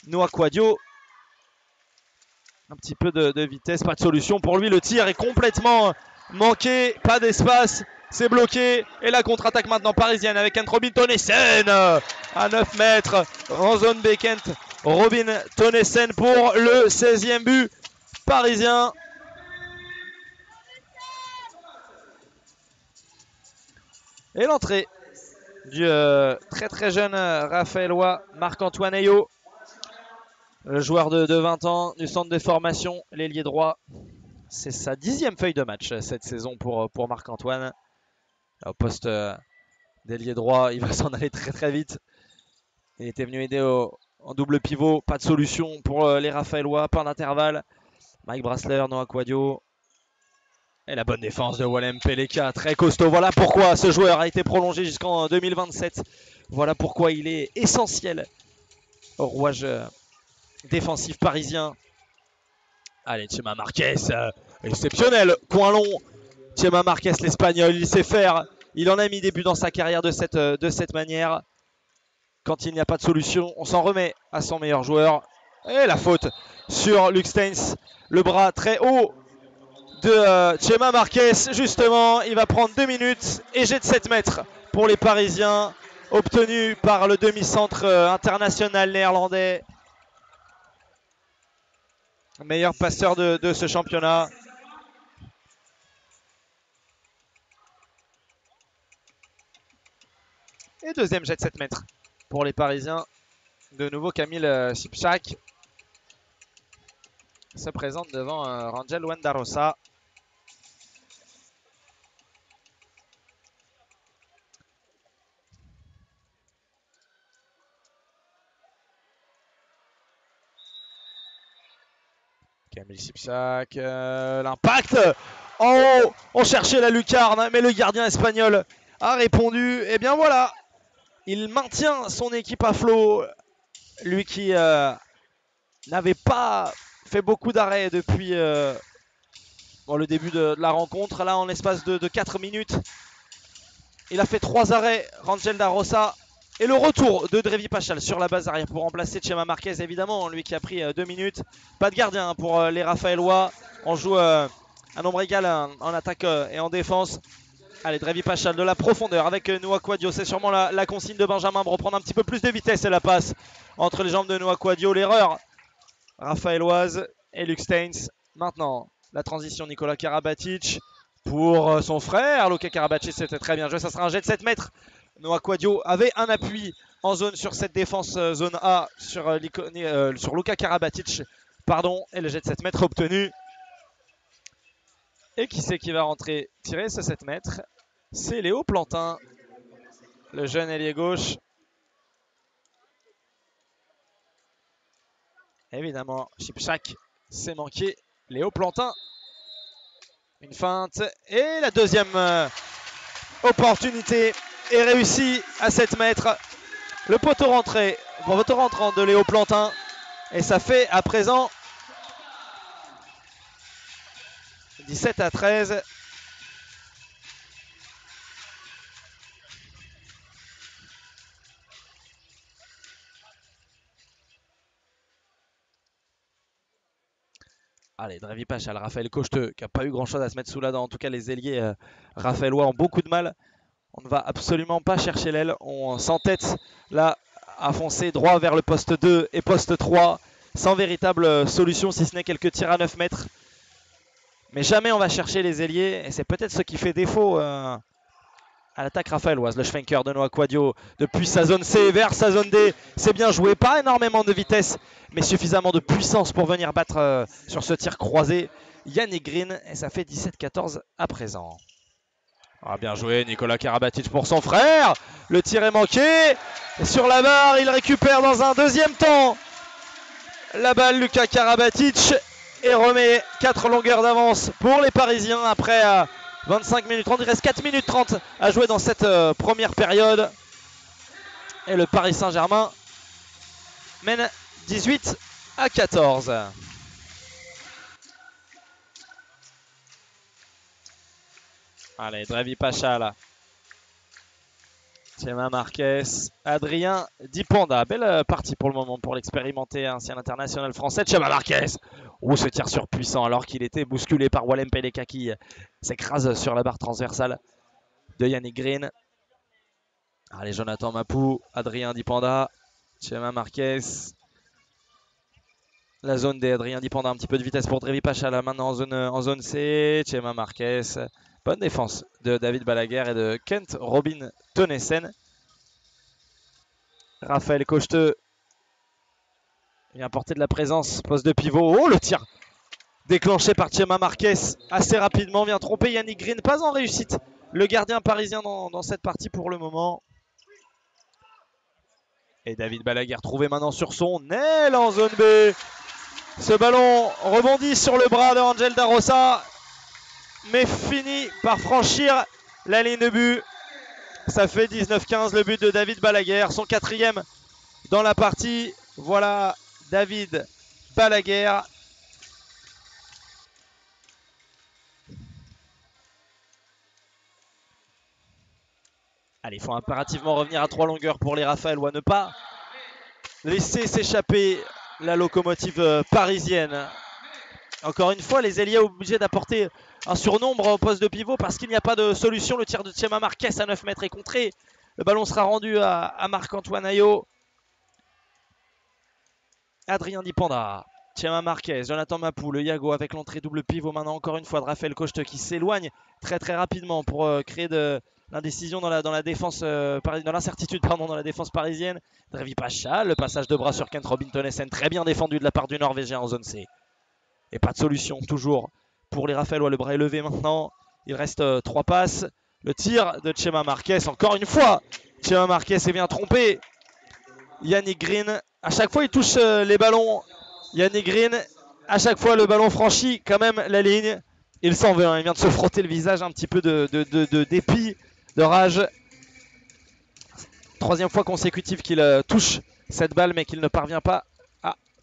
Noah Quadio. Un petit peu de vitesse, pas de solution pour lui, le tir est complètement manqué, pas d'espace, c'est bloqué, et la contre-attaque maintenant parisienne avec Kent Robin Tonesen à 9 mètres en zone B. Kent Robin Tonesen pour le 16e but parisien. Et l'entrée du très très jeune Raphaëlois Marc-Antoine Ayot, le joueur de 20 ans du centre de formation, l'ailier droit. C'est sa 10e feuille de match cette saison pour Marc-Antoine. Au poste d'ailier droit, il va s'en aller très très vite. Il était venu aider en double pivot. Pas de solution pour les Raphaëlois, pas d'intervalle. Mike Brassler, Noah Quadio. Et la bonne défense de Walem Peleka, très costaud. Voilà pourquoi ce joueur a été prolongé jusqu'en 2027. Voilà pourquoi il est essentiel au rouage défensif parisien. Allez, Chema Marquez, exceptionnel, coin long. Chema Marquez, l'Espagnol, il sait faire. Il en a mis des buts dans sa carrière de cette manière. Quand il n'y a pas de solution, on s'en remet à son meilleur joueur. Et la faute sur Luc Steins. Le bras très haut de Chema Marquez. Justement, il va prendre 2 minutes et jet de 7 mètres pour les Parisiens. Obtenu par le demi-centre international néerlandais. Meilleur passeur de ce championnat. Et deuxième jet de 7 mètres pour les Parisiens. De nouveau, Kamil Sipchak se présente devant Rangel Wendarosa. Kamil Sipchak, l'impact. Oh, on cherchait la lucarne, mais le gardien espagnol a répondu. Et bien voilà, il maintient son équipe à flot. Lui qui n'avait pas fait beaucoup d'arrêts depuis le début de la rencontre. Là, en l'espace de 4 minutes, il a fait 3 arrêts, Rangel Da Rosa. Et le retour de Drevi Pachal sur la base arrière pour remplacer Chema Marquez, évidemment, lui qui a pris 2 minutes. Pas de gardien pour les Raphaëlois. On joue un nombre égal en attaque et en défense. Allez, Drevi Pachal de la profondeur avec Noah Quadio. C'est sûrement la consigne de Benjamin pour reprendre un petit peu plus de vitesse et la passe entre les jambes de Noah Quadio. L'erreur raphaëloise et Luc Steins. Maintenant, la transition Nicolas Karabatic pour son frère. Luka Karabatic, c'était très bien joué. Ça sera un jet de 7 mètres. Noah Quadio avait un appui en zone sur cette défense zone A sur Luka Karabatic. Pardon, et le jet de 7 mètres obtenu. Et qui c'est qui va rentrer tirer ce 7 mètres? C'est Léo Plantin. le jeune ailier gauche. Évidemment, Chipchak s'est manqué. Léo Plantin. Une feinte. Et la deuxième opportunité est réussie à 7 mètres. Le poteau rentrant de Léo Plantin. Et ça fait à présent 17-13. Allez, Drevi Pachal, Raphaël Cocheteux, qui n'a pas eu grand chose à se mettre sous la dent. En tout cas, les ailiers raphaélois ont beaucoup de mal. On ne va absolument pas chercher l'aile. On s'entête là à foncer droit vers le poste 2 et poste 3, sans véritable solution, si ce n'est quelques tirs à 9 mètres. Mais jamais on va chercher les ailiers. Et c'est peut-être ce qui fait défaut à l'attaque raphaéloise. Le Schwenker de Noah Quadio depuis sa zone C vers sa zone D. C'est bien joué. Pas énormément de vitesse, mais suffisamment de puissance pour venir battre sur ce tir croisé Yannick Green. Et ça fait 17-14 à présent. Ah, bien joué Nicolas Karabatic pour son frère. Le tir est manqué. Et sur la barre, il récupère dans un deuxième temps la balle Lucas Karabatic. Et remet 4 longueurs d'avance pour les Parisiens après 25 minutes 30. Il reste 4 minutes 30 à jouer dans cette première période. Et le Paris Saint-Germain mène 18-14. Allez, Drevi Pachal. Chema Marquez, Adrien Dipanda. Belle partie pour le moment pour l'expérimenté ancien international français. Chema Marquez. Oh, ce tir surpuissant alors qu'il était bousculé par Walem Peleka qui s'écrase sur la barre transversale de Yannick Green. Allez, Jonathan Mapou, Adrien Dipanda, Chema Marquez. La zone des Adrien Dipanda, un petit peu de vitesse pour Drevi Pachal maintenant en zone C. Chema Marquez. Bonne défense de David Balaguer et de Kent Robin Tonesen. Raphaël Cocheteux vient porter de la présence, poste de pivot. Oh, le tir déclenché par Chema Marquez assez rapidement vient tromper Yannick Green. Pas en réussite le gardien parisien dans cette partie pour le moment. Et David Balaguer trouvé maintenant sur son aile en zone B. Ce ballon rebondit sur le bras de Angel Darossa, mais finit par franchir la ligne de but. Ça fait 19-15, le but de David Balaguer, son 4e dans la partie. Voilà David Balaguer. Allez, il faut impérativement revenir à 3 longueurs pour les Raphaélois. Ne pas laisser s'échapper la locomotive parisienne. Encore une fois, les ailiers obligés d'apporter un surnombre au poste de pivot parce qu'il n'y a pas de solution. Le tir de Chema Marquez à 9 mètres est contré. Le ballon sera rendu à Marc-Antoine Ayot. Adrien Dipanda, Chema Marquez, Jonathan Mapou, le Yago avec l'entrée double pivot maintenant encore une fois de Raphaël Cocheteux qui s'éloigne très rapidement pour créer de l'indécision dans la défense, dans l'incertitude dans la défense parisienne. Drevi Pachal, le passage de bras sur Kent Robin Tonesen, très bien défendu de la part du Norvégien en zone C. Et pas de solution toujours pour les Raphaélois. Le bras est levé maintenant. Il reste 3 passes. Le tir de Chema Marquez. Encore une fois, Chema Marquez est bien trompé. Yannick Green. À chaque fois, il touche les ballons. Yannick Green. À chaque fois, le ballon franchit quand même la ligne. Il s'en veut. Il vient de se frotter le visage un petit peu de dépit, de rage. 3e fois consécutive qu'il touche cette balle, mais qu'il ne parvient pas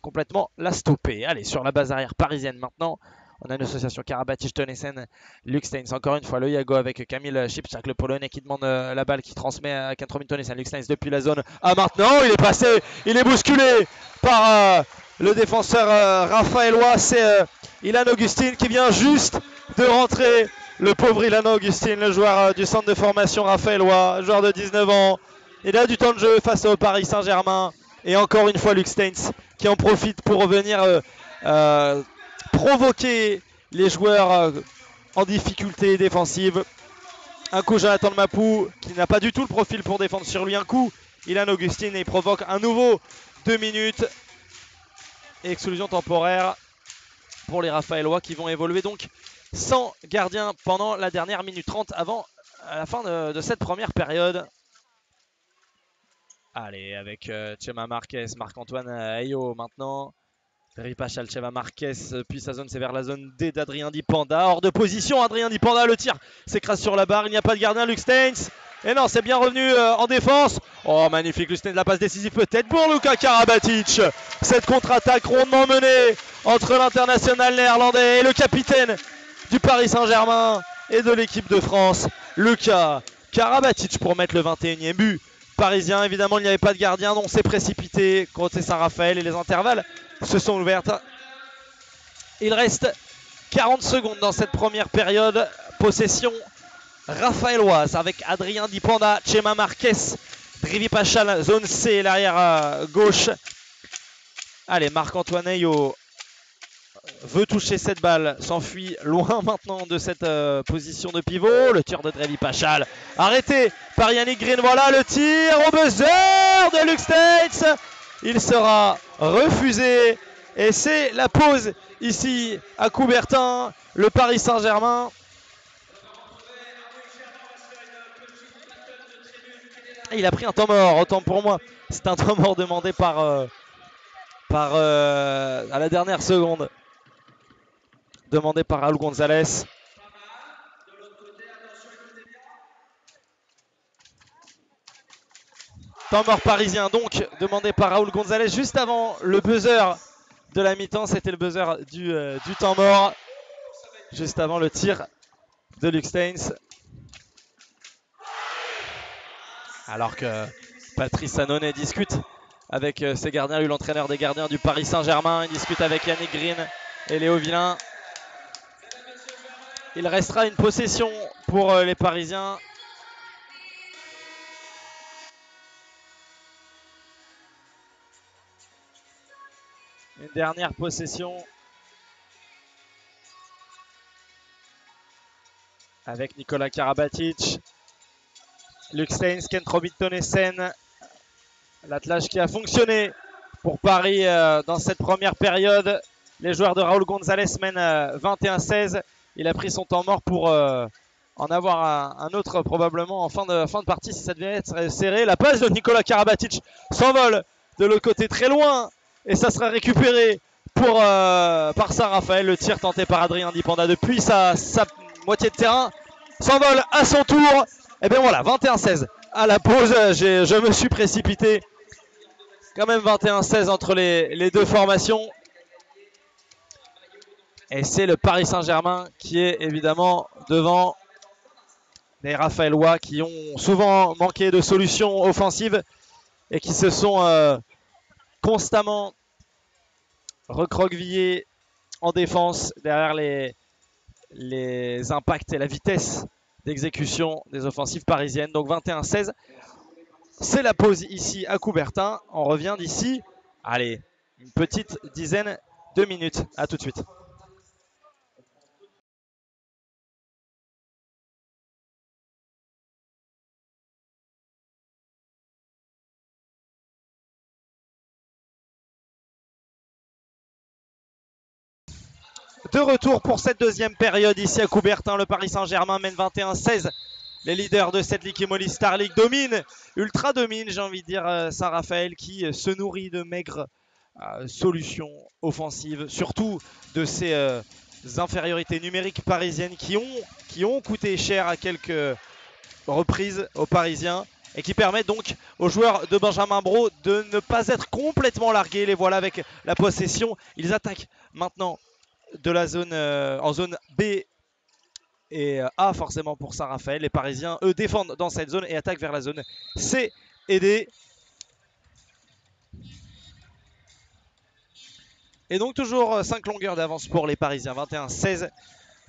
complètement la stopper. Allez, sur la base arrière parisienne maintenant. On a une association Karabatic, Tonesen, Luc Steins. Encore une fois, le Yago avec Kamil Chipchak, le Polonais qui demande la balle, qui transmet à Kent Robin Tonesen. Luc Steins depuis la zone. Ah, maintenant, il est passé, il est bousculé par le défenseur raphaélois. C'est Ilan Augustin qui vient juste de rentrer. Le pauvre Ilan Augustin, le joueur du centre de formation raphaélois, joueur de 19 ans. Il a du temps de jeu face au Paris Saint-Germain. Et encore une fois, Luc Steins qui en profite pour venir provoquer les joueurs en difficulté défensive. Un coup Jonathan Mapou qui n'a pas du tout le profil pour défendre sur lui. Un coup Ilan Augustin et il provoque un nouveau 2 minutes. Et exclusion temporaire pour les Raphaélois qui vont évoluer donc sans gardien pendant la dernière minute 30 avant la fin de cette première période. Allez, avec Chema Marquez, Marc-Antoine Ayo maintenant. Drevi Pachal, Chema Marquez, puis sa zone, c'est vers la zone D d'Adrien Dipanda. Hors de position, Adrien Dipanda, le tir s'écrase sur la barre. Il n'y a pas de gardien, Luc Steins. Et non, c'est bien revenu en défense. Oh, magnifique, Luc Steins, la passe décisive peut-être pour Luka Karabatic. Cette contre-attaque rondement menée entre l'international néerlandais et le capitaine du Paris Saint-Germain et de l'équipe de France, Luka Karabatic, pour mettre le 21e but parisien. Évidemment, il n'y avait pas de gardien, donc on s'est précipité contre Saint-Raphaël et les intervalles se sont ouvertes. Il reste 40 secondes dans cette première période. Possession raphaéloise avec Adrien Dipanda, Chema Marquez, Drevi Pachal, zone C, l'arrière gauche. Allez, Marc-Antoine Ayo veut toucher cette balle, s'enfuit loin maintenant de cette position de pivot. Le tir de Drevi Pachal, arrêté par Yannick Green. Voilà le tir au buzzer de Luc Steins. Il sera refusé et c'est la pause ici à Coubertin, le Paris Saint-Germain. Il a pris un temps mort, autant pour moi. C'est un temps mort demandé à la dernière seconde. Demandé par Raúl González. Temps mort parisien donc, demandé par Raúl González juste avant le buzzer de la mi-temps. C'était le buzzer du temps mort, juste avant le tir de Luc Steins. Alors que Patrice Annonay discute avec ses gardiens, lui l'entraîneur des gardiens du Paris Saint-Germain. Il discute avec Yannick Green et Léo Villain. Il restera une possession pour les Parisiens. Une dernière possession avec Nikola Karabatic, Luc Steins, Kent Robinson-Essen. L'attelage qui a fonctionné pour Paris dans cette première période. Les joueurs de Raúl González mènent 21-16. Il a pris son temps mort pour en avoir un autre probablement en fin de partie si ça devait être serré. La passe de Nikola Karabatic s'envole de l'autre côté très loin et ça sera récupéré par Saint-Raphaël. Le tir tenté par Adrien Dipanda depuis sa moitié de terrain s'envole à son tour. Et bien voilà, 21-16 à la pause. Je me suis précipité. Quand même 21-16 entre les deux formations. Et c'est le Paris Saint-Germain qui est évidemment devant les Raphaélois qui ont souvent manqué de solutions offensives et qui se sont constamment recroquevillés en défense derrière les impacts et la vitesse d'exécution des offensives parisiennes. Donc 21-16. C'est la pause ici à Coubertin. On revient d'ici, allez, une petite dizaine de minutes. A tout de suite. De retour pour cette deuxième période ici à Coubertin. Le Paris Saint-Germain mène 21-16. Les leaders de cette Ligue Imoli Star League dominent, ultra dominent, j'ai envie de dire, Saint-Raphaël qui se nourrit de maigres solutions offensives, surtout de ces infériorités numériques parisiennes qui ont coûté cher à quelques reprises aux Parisiens et qui permettent donc aux joueurs de Benjamin Braud de ne pas être complètement largués. Les voilà avec la possession. Ils attaquent maintenant de la zone en zone B et A forcément pour Saint-Raphaël. Les Parisiens, eux, défendent dans cette zone et attaquent vers la zone C et D. Et donc toujours 5 longueurs d'avance pour les Parisiens, 21-16.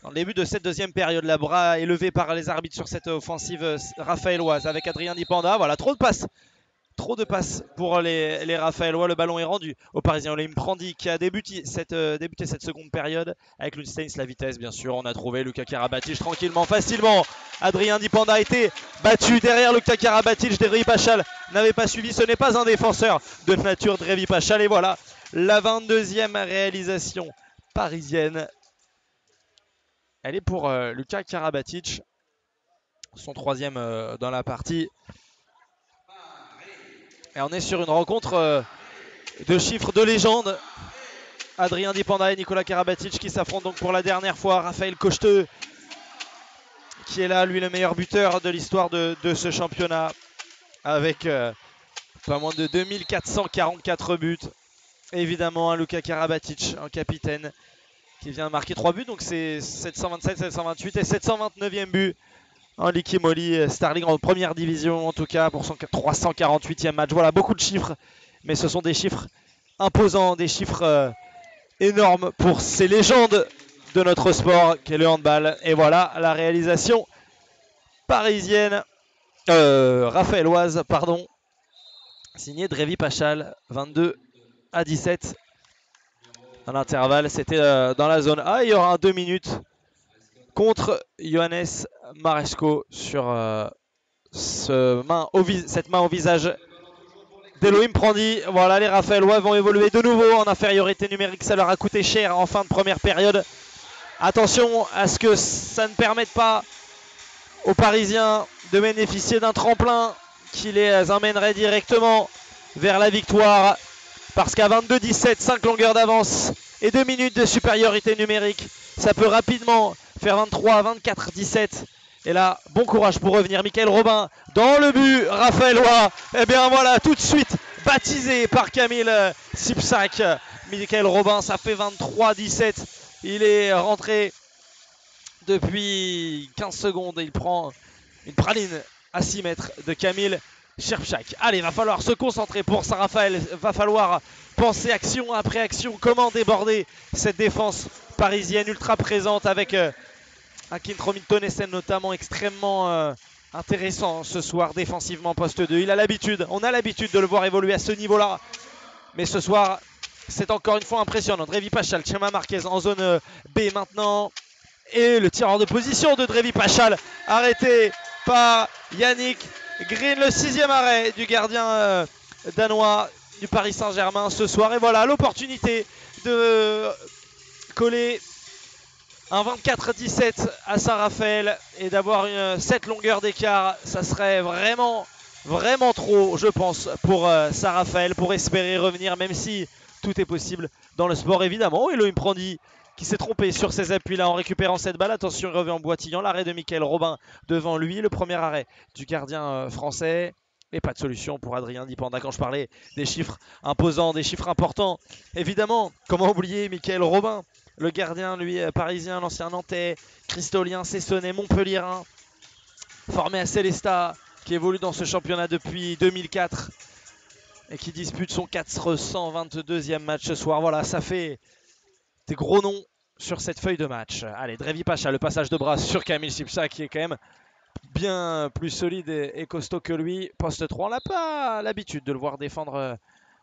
Dans le début de cette deuxième période, la bras est levé par les arbitres sur cette offensive raphaéloise avec Adrien Dipanda. Voilà, trop de passes. Trop de passes pour les Raphaélois. Le ballon est rendu au Parisien Olim Prandi qui a débuté cette seconde période avec Luc Steins, la vitesse bien sûr. On a trouvé Luka Karabatic tranquillement, facilement. Adrien Dipanda a été battu derrière Luka Karabatic. Drevi Pachal n'avait pas suivi. Ce n'est pas un défenseur de nature, Drevi Pachal. Et voilà la 22e réalisation parisienne. Elle est pour Luka Karabatic. Son troisième dans la partie. Et on est sur une rencontre de chiffres de légende. Adrien Dipanda et Nikola Karabatic qui s'affrontent donc pour la dernière fois. Raphaël Cocheteux qui est là, lui le meilleur buteur de l'histoire de ce championnat avec pas moins de 2444 buts. Et évidemment un Luka Karabatic, un capitaine qui vient de marquer 3 buts, donc c'est 727, 728 et 729e but en Liqui Moly Starling en première division en tout cas pour son 348e match. Voilà, beaucoup de chiffres, mais ce sont des chiffres imposants, des chiffres énormes pour ces légendes de notre sport qu'est le handball. Et voilà la réalisation parisienne, raphaéloise, pardon, signé Drevi Pachal, 22-17. À l'intervalle, c'était dans la zone A. Il y aura un 2 minutes contre Johannes Maresco sur cette main au visage d'Elohim Prandi. Voilà, les Raphaélois vont évoluer de nouveau en infériorité numérique. Ça leur a coûté cher en fin de première période. Attention à ce que ça ne permette pas aux Parisiens de bénéficier d'un tremplin qui les emmènerait directement vers la victoire. Parce qu'à 22-17, 5 longueurs d'avance et 2 minutes de supériorité numérique, ça peut rapidement faire 23-24-17. Et là, bon courage pour revenir. Michael Robin dans le but raphaélois. Et bien voilà, tout de suite baptisé par Camille Sipsac. Michael Robin, ça fait 23-17. Il est rentré depuis 15 secondes et il prend une praline à 6 mètres de Camille Sipsac. Allez, va falloir se concentrer pour Saint-Raphaël. Va falloir penser action après action. Comment déborder cette défense parisienne ultra présente avec Akin Tromin-Tonnessen notamment extrêmement intéressant ce soir défensivement poste 2. Il a l'habitude, on a l'habitude de le voir évoluer à ce niveau-là. Mais ce soir, c'est encore une fois impressionnant. Drevi Pachal, Chema Marquez en zone B maintenant. Et le tireur de position de Drevi Pachal, arrêté par Yannick Green, le 6e arrêt du gardien danois du Paris Saint-Germain ce soir. Et voilà l'opportunité de coller un 24-17 à Saint-Raphaël et d'avoir cette longueur d'écart. Ça serait vraiment trop, je pense, pour Saint-Raphaël, pour espérer revenir, même si tout est possible dans le sport évidemment. Elohim Prandi qui s'est trompé sur ses appuis là en récupérant cette balle. Attention, il revient en boitillant. L'arrêt de Michael Robin devant lui. Le premier arrêt du gardien français. Et pas de solution pour Adrien Dipanda. Quand je parlais des chiffres imposants, des chiffres importants, évidemment, comment oublier Michael Robin, le gardien, lui, parisien, l'ancien nantais, cristolien, cessonnais, montpellierin, formé à Célestat, qui évolue dans ce championnat depuis 2004 et qui dispute son 422e match ce soir. Voilà, ça fait des gros noms sur cette feuille de match. Allez, Drevi Pacha, le passage de bras sur Camille Sipsac qui est quand même bien plus solide et costaud que lui. Poste 3, on n'a pas l'habitude de le voir défendre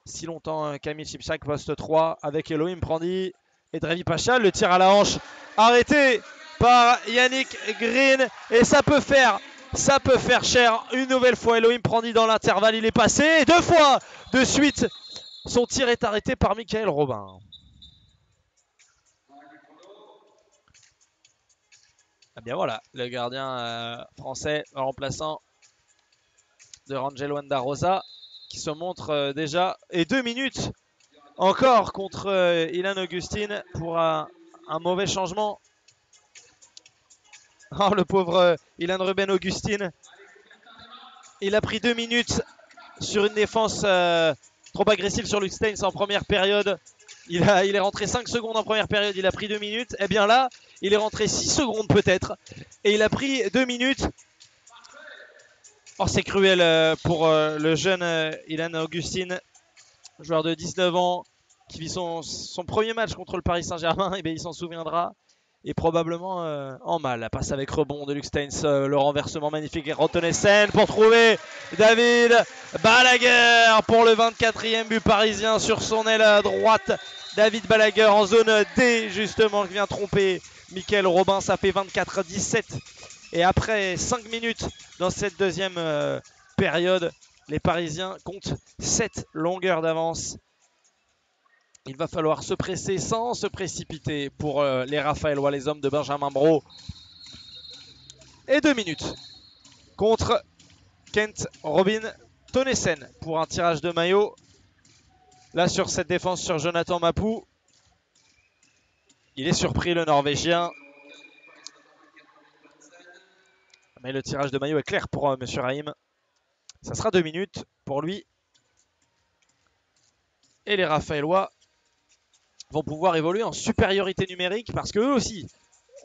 si longtemps. Camille Sipsac, poste 3 avec Elohim Prandi et Drevi Pachal. Le tir à la hanche arrêté par Yannick Green. Et ça peut faire cher. Une nouvelle fois Elohim Prandi dans l'intervalle. Il est passé. Et 2 fois de suite, son tir est arrêté par Michael Robin. Eh bien voilà, le gardien français remplaçant de Rangel Wanda Rosa qui se montre déjà. Et 2 minutes encore contre Ilan Augustin pour un mauvais changement. Oh, le pauvre Ilan Ruben Augustin. Il a pris 2 minutes sur une défense trop agressive sur Luke Steins en première période. Il est rentré 5 secondes en première période, il a pris 2 minutes. Et bien là, il est rentré 6 secondes peut-être. Et il a pris 2 minutes. Oh, c'est cruel pour le jeune Ilan Augustin, joueur de 19 ans, qui vit son premier match contre le Paris Saint-Germain. Et bien il s'en souviendra. Et probablement en mal. La passe avec rebond de Luke Steins, le renversement magnifique et Tonnessen pour trouver David Balaguer pour le 24e but parisien sur son aile droite. David Balaguer en zone D justement qui vient tromper Michael Robin. Ça fait 24-17. Et après 5 minutes dans cette deuxième période, les Parisiens comptent 7 longueurs d'avance. Il va falloir se presser sans se précipiter pour les Raphaélois, les hommes de Benjamin Brault. Et 2 minutes contre Kent Robin Tonesen pour un tirage de maillot. Là sur cette défense sur Jonathan Mapou. Il est surpris le Norvégien. Mais le tirage de maillot est clair pour Monsieur Raïm. Ça sera 2 minutes pour lui. Et les Raphaélois vont pouvoir évoluer en supériorité numérique parce qu'eux aussi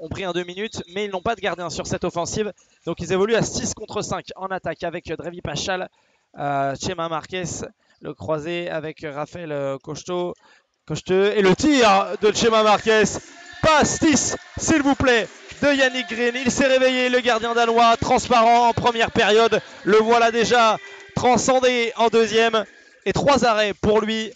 ont pris un 2 minutes, mais ils n'ont pas de gardien sur cette offensive. Donc ils évoluent à 6 contre 5 en attaque avec Drevi Pachal, Chema Marquez, le croisé avec Raphaël Cocheteux. Et le tir de Chema Marquez. Pastis, s'il vous plaît, de Yannick Green. Il s'est réveillé, le gardien danois, transparent en première période. Le voilà déjà transcendé en deuxième. Et 3 arrêts pour lui.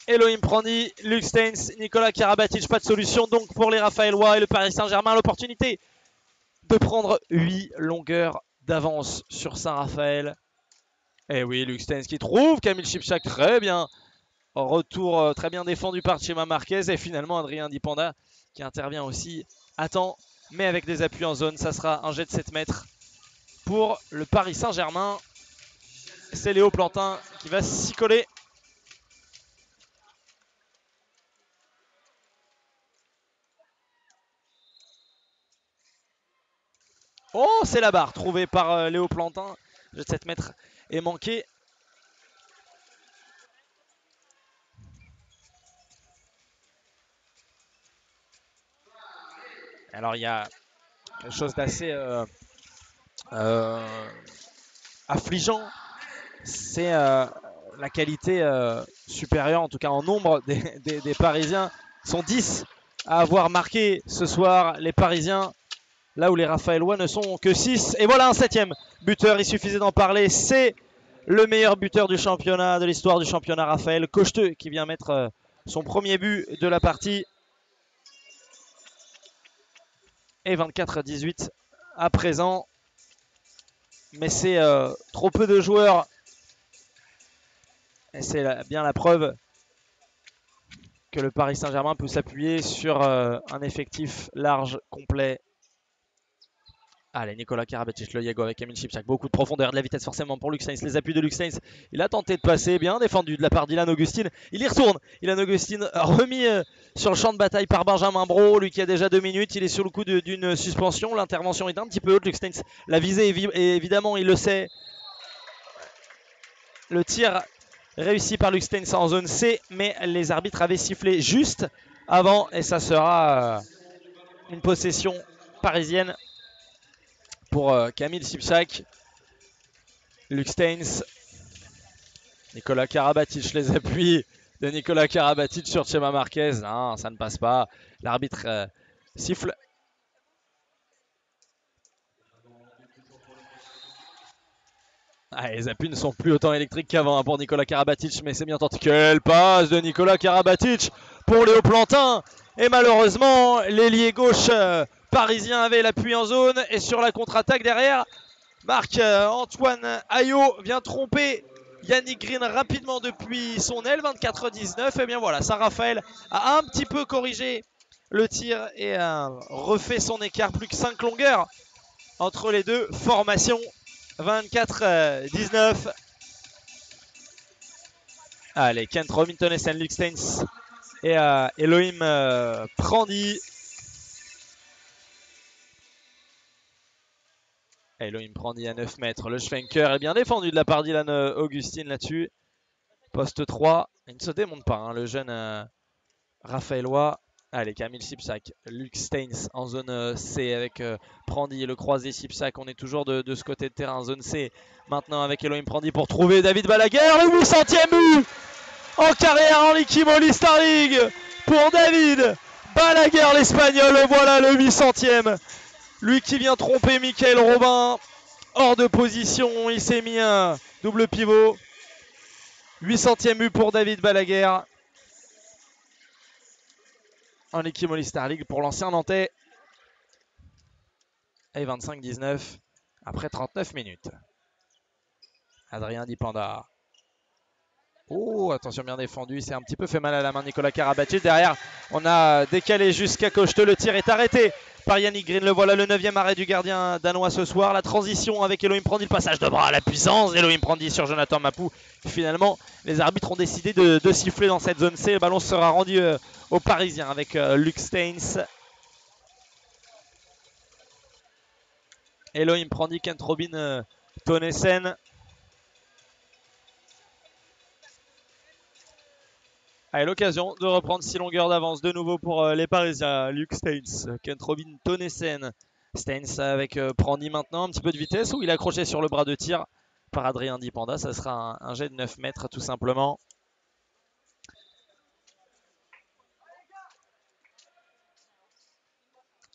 Elohim Prandi, Luc Steins, Nicolas Karabatic, pas de solution donc pour les Raphaélois et le Paris Saint-Germain. L'opportunité de prendre 8 longueurs d'avance sur Saint-Raphaël. Et oui, Luc Steins qui trouve Kamil Shipchak très bien. Retour très bien défendu par Chema Marquez. Et finalement Adrien Dipanda qui intervient aussi à temps, mais avec des appuis en zone. Ça sera un jet de 7 mètres pour le Paris Saint-Germain. C'est Léo Plantin qui va s'y coller. Oh, c'est la barre trouvée par Léo Plantin. Le 7 mètres est manqué. Alors il y a quelque chose d'assez affligeant. C'est la qualité supérieure, en tout cas en nombre des Parisiens. Ils sont 10 à avoir marqué ce soir les Parisiens. Là où les Raphaélois ne sont que 6. Et voilà un 7e buteur, il suffisait d'en parler. C'est le meilleur buteur du championnat, de l'histoire du championnat, Raphaël Cocheteux, qui vient mettre son premier but de la partie. Et 24-18 à présent. Mais c'est trop peu de joueurs. Et c'est bien la preuve que le Paris Saint-Germain peut s'appuyer sur un effectif large, complet. Allez, Nicolas Karabatic, le Yago avec Kamil Shipchak. Beaucoup de profondeur, de la vitesse forcément pour Luc Steins. Les appuis de Luc Steins. Il a tenté de passer, bien défendu de la part d'Ilan Augustin. Il y retourne. Ilan Augustin remis sur le champ de bataille par Benjamin Brault. Lui qui a déjà 2 minutes. Il est sur le coup d'une suspension. L'intervention est un petit peu haute. Luc Steins l'a visé et évidemment, il le sait. Le tir réussi par Luc Steins en zone C. Mais les arbitres avaient sifflé juste avant. Et ça sera une possession parisienne pour Kamil Shipchak. Luc Steins, Nicolas Karabatic, les appuis de Nicolas Karabatic sur Chema Marquez. Non, ça ne passe pas. L'arbitre siffle. Les appuis ne sont plus autant électriques qu'avant pour Nicolas Karabatic, mais c'est bien tenté. Quelle passe de Nicolas Karabatic pour Léo Plantin. Et malheureusement, l'ailier gauche parisien avait l'appui en zone. Et sur la contre-attaque derrière, Marc-Antoine Ayot vient tromper Yannick Green rapidement depuis son aile. 24-19. Et bien voilà, Saint-Raphaël a un petit peu corrigé le tir et refait son écart. Plus que 5 longueurs entre les deux formations. 24-19. Allez, Kent Romington et Luc Steins et Elohim Prandi. Elohim Prandi à 9 mètres. Le Schwenker est bien défendu de la part d'Ilan Augustin là-dessus. Poste 3. Il ne se démonte pas, hein, le jeune Raphaélois. Allez, Kamil Shipchak, Luc Steins en zone C avec Prandi, le croisé Shipchak. On est toujours de ce côté de terrain, zone C. Maintenant avec Elohim Prandi pour trouver David Balaguer. Le 800e but en carrière en Likimo Star League pour David Balaguer, l'Espagnol. Voilà le 800e. Lui qui vient tromper Michael Robin. Hors de position, il s'est mis un double pivot. 800e but pour David Balaguer en Likimo Star League pour l'ancien Nantais. Et 25-19 après 39 minutes. Adrien Dipanda. Oh, attention, bien défendu. Il s'est un petit peu fait mal à la main, Nicolas Karabatic. Derrière, on a décalé jusqu'à Cocheteux. Le tir est arrêté par Yannick Green. Le voilà, le 9e arrêt du gardien danois ce soir. La transition avec Elohim Prandi. Le passage de bras à la puissance d'Elohim Prandi sur Jonathan Mapou. Finalement, les arbitres ont décidé de siffler dans cette zone C. Le ballon sera rendu aux Parisiens avec Luc Steins. Elohim Prandi, Kent Robin, Tonesen. Allez, l'occasion de reprendre 6 longueurs d'avance de nouveau pour les Parisiens. Luc Steins, Kent Robin, Tonesen. Steins avec Prandi maintenant, un petit peu de vitesse où il est accroché sur le bras de tir par Adrien Dipanda. Ça sera un jet de 9 mètres tout simplement.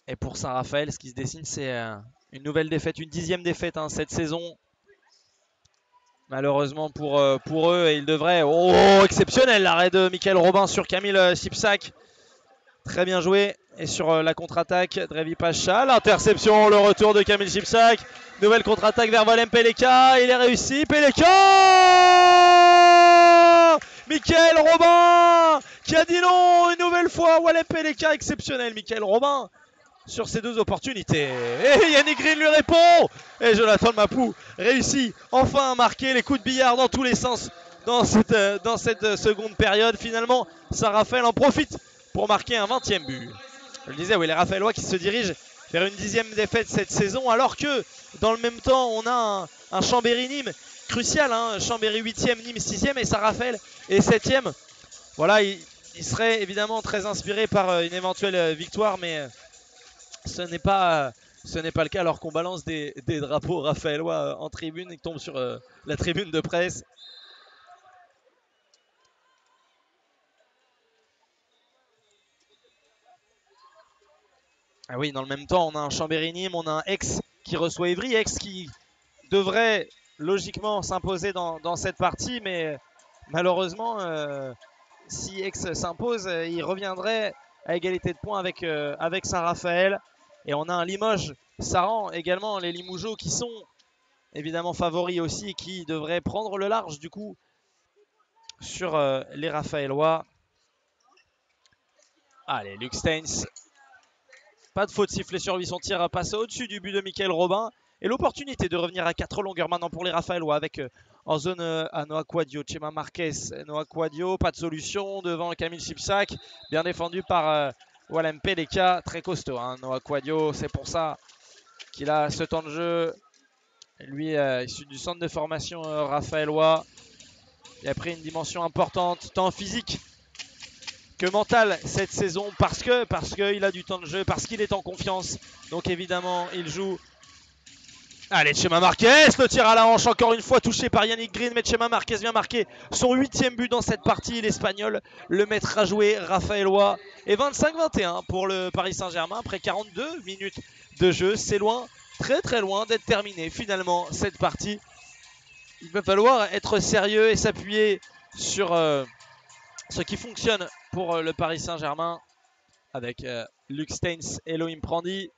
Et pour Saint-Raphaël, ce qui se dessine, c'est une nouvelle défaite, une 10e défaite cette saison. Malheureusement pour eux, et ils devraient... Oh, exceptionnel l'arrêt de Michael Robin sur Camille Sipsak. Très bien joué. Et sur la contre-attaque, Drevi Pacha. L'interception, le retour de Camille Sipsak. Nouvelle contre-attaque vers Valem Peleka. Il est réussi. Peleka, Michael Robin qui a dit non une nouvelle fois. Valem Peleka, exceptionnel. Michael Robin sur ces deux opportunités. Et Yannick Green lui répond. Et Jonathan Mapou réussit enfin à marquer. Les coups de billard dans tous les sens dans cette seconde période. Finalement, Saint-Raphaël en profite pour marquer un 20e but. Je le disais, oui, les Raphaëlois qui se dirigent vers une 10e défaite cette saison, alors que dans le même temps, on a un Chambéry-Nîmes crucial. Chambéry 8e, Nîmes 6e et Saint-Raphaël est 7e. Voilà, il serait évidemment très inspiré par une éventuelle victoire, mais ce n'est pas le cas alors qu'on balance des drapeaux raphaélois en tribune et qui tombent sur la tribune de presse. Ah oui, dans le même temps, on a un Chambéry-Nîmes, on a un Aix qui reçoit Évry. Aix qui devrait logiquement s'imposer dans cette partie, mais malheureusement, si Aix s'impose, il reviendrait à égalité de points avec Saint-Raphaël. Et on a un Limoges-Saran également, les Limougeaux qui sont évidemment favoris aussi et qui devraient prendre le large du coup sur les Raphaélois. Allez, Luc Steins. Pas de faute sifflée sur lui, son tir a passé au-dessus du but de Michael Robin. Et l'opportunité de revenir à 4 longueurs maintenant pour les Raphaélois avec en zone à Noah Quadio, Chema Marquez, Noah Quadio, pas de solution devant Camille Sipsak, bien défendu par Walem Peleka, très costaud Noah Quadio, c'est pour ça qu'il a ce temps de jeu. Lui, issu du centre de formation raphaélois, il a pris une dimension importante, tant physique que mental cette saison, parce qu'il a du temps de jeu, parce qu'il est en confiance. Donc évidemment, il joue. Allez, Chema Marquez, le tir à la hanche, encore une fois touché par Yannick Green, mais Chema Marquez vient marquer son 8e but dans cette partie. L'Espagnol, le maître à jouer, Raphaélois. Et 25-21 pour le Paris Saint-Germain, après 42 minutes de jeu. C'est loin, très très loin d'être terminé finalement cette partie. Il va falloir être sérieux et s'appuyer sur ce qui fonctionne pour le Paris Saint-Germain avec Luc Steins et Elohim Prandi.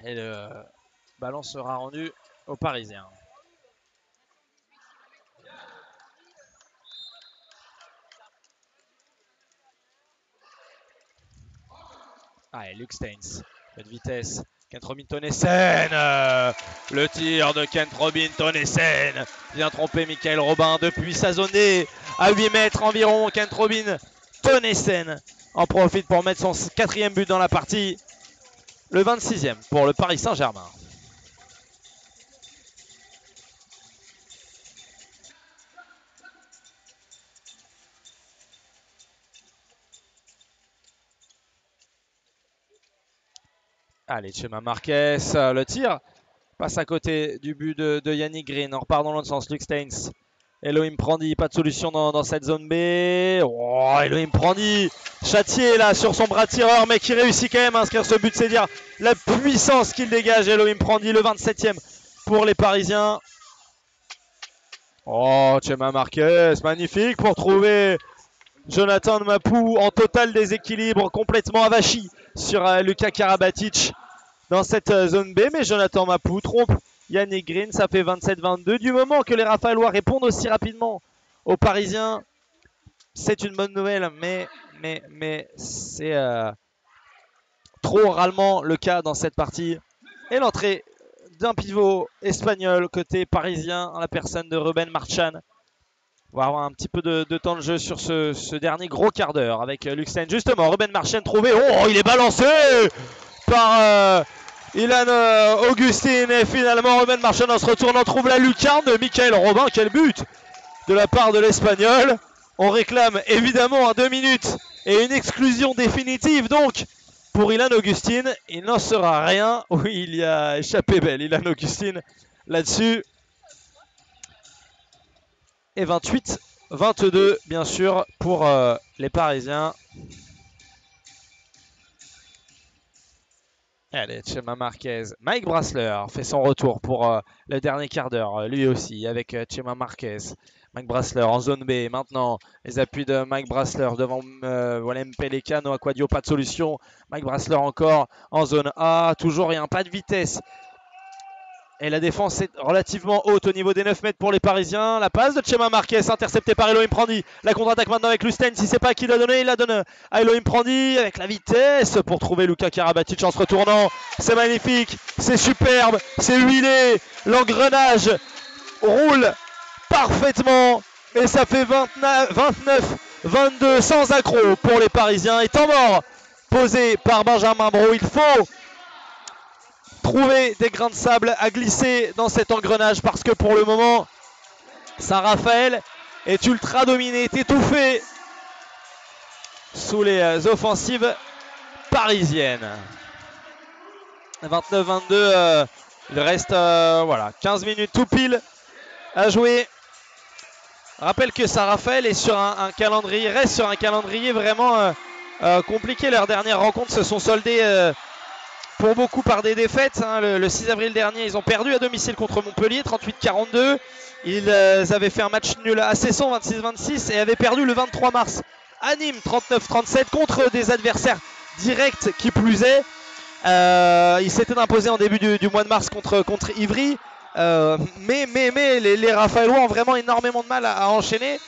Et le ballon sera rendu aux Parisiens. Allez, Luc Steins, peu de vitesse. Kent Robin Tonesen, le tir de Kent Robin Tonesen vient tromper Michael Robin depuis sa zone D à 8 mètres environ. Kent Robin Tonesen en profite pour mettre son 4e but dans la partie, le 26e pour le Paris Saint-Germain. Allez, Chema Marquez, le tir passe à côté du but de Yannick Green. On repart dans l'autre sens, Luc Steins. Elohim Prandi, pas de solution dans cette zone B. Oh, Elohim Prandi, châtié là sur son bras tireur, mais qui réussit quand même à inscrire ce but. C'est dire la puissance qu'il dégage, Elohim Prandi, le 27e pour les Parisiens. Oh, Chema Marquez, magnifique pour trouver Jonathan Mapou en total déséquilibre, complètement avachi sur Luka Karabatic dans cette zone B. Mais Jonathan Mapou trompe Yannick Green. Ça fait 27-22. Du moment que les Raphaëlois répondent aussi rapidement aux Parisiens, c'est une bonne nouvelle, mais c'est trop rarement le cas dans cette partie. Et l'entrée d'un pivot espagnol côté parisien en la personne de Ruben Marchán. On va avoir un petit peu de temps de jeu sur ce dernier gros quart d'heure avec Luxembourg. Justement, Ruben Marchán trouvé. Oh, il est balancé par Ilan Augustin. Et finalement, Ruben Marchán en se retournant trouve la lucarne de Michael Robin. Quel but de la part de l'Espagnol. On réclame évidemment un 2 minutes et une exclusion définitive donc pour Ilan Augustin. Il n'en sera rien. Oui, il y a échappé belle Ilan Augustin là-dessus. Et 28-22 bien sûr pour les Parisiens. Allez, Chema Marquez. Mike Brasler fait son retour pour le dernier quart d'heure, lui aussi, avec Chema Marquez. Mike Brasler en zone B. Maintenant, les appuis de Mike Brasler devant Walem Pelecano. Aquadio, pas de solution. Mike Brasler encore en zone A. Toujours rien, pas de vitesse. Et la défense est relativement haute au niveau des 9 mètres pour les Parisiens. La passe de Chema Marquez interceptée par Elohim Prandi. La contre-attaque maintenant avec Lusten. Si c'est pas qui l'a donné, il la donne à Elohim Prandi avec la vitesse pour trouver Luka Karabatic en se retournant. C'est magnifique, c'est superbe, c'est huilé. L'engrenage roule parfaitement. Et ça fait 29-22 sans accroc pour les Parisiens. Et temps mort posé par Benjamin Brault. Il faut trouver des grains de sable à glisser dans cet engrenage parce que pour le moment, Saint-Raphaël est ultra dominé, est étouffé sous les offensives parisiennes. 29-22, il reste voilà, 15 minutes tout pile à jouer. Rappelle que Saint-Raphaël est sur un calendrier, reste sur un calendrier vraiment compliqué. Leurs dernières rencontres se sont soldées pour beaucoup par des défaites. Le 6 avril dernier, ils ont perdu à domicile contre Montpellier, 38-42. Ils avaient fait un match nul à Cesson, 26-26, et avaient perdu le 23 mars à Nîmes, 39-37, contre des adversaires directs qui plus est. Ils s'étaient imposés en début du mois de mars contre Ivry. Mais les Raphaëlois ont vraiment énormément de mal à enchaîner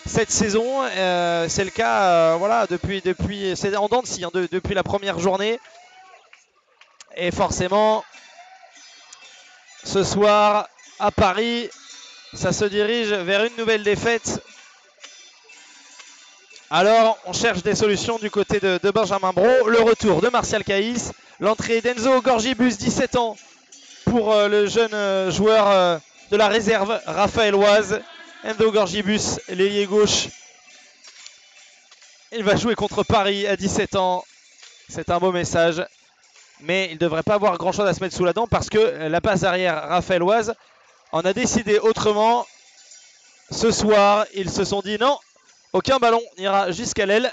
cette saison. C'est le cas voilà, depuis c'est en dents de scie, depuis la première journée. Et forcément, ce soir à Paris, ça se dirige vers une nouvelle défaite. Alors, on cherche des solutions du côté de Benjamin Brault. Le retour de Martial Caïs. L'entrée d'Enzo Gorgibus, 17 ans, pour le jeune joueur de la réserve raphaëloise. Enzo Gorgibus, l'ailier gauche. Il va jouer contre Paris à 17 ans. C'est un beau message. Mais il ne devrait pas avoir grand chose à se mettre sous la dent parce que la passe arrière raphaëloise en a décidé autrement. Ce soir, ils se sont dit non, aucun ballon n'ira jusqu'à l'aile.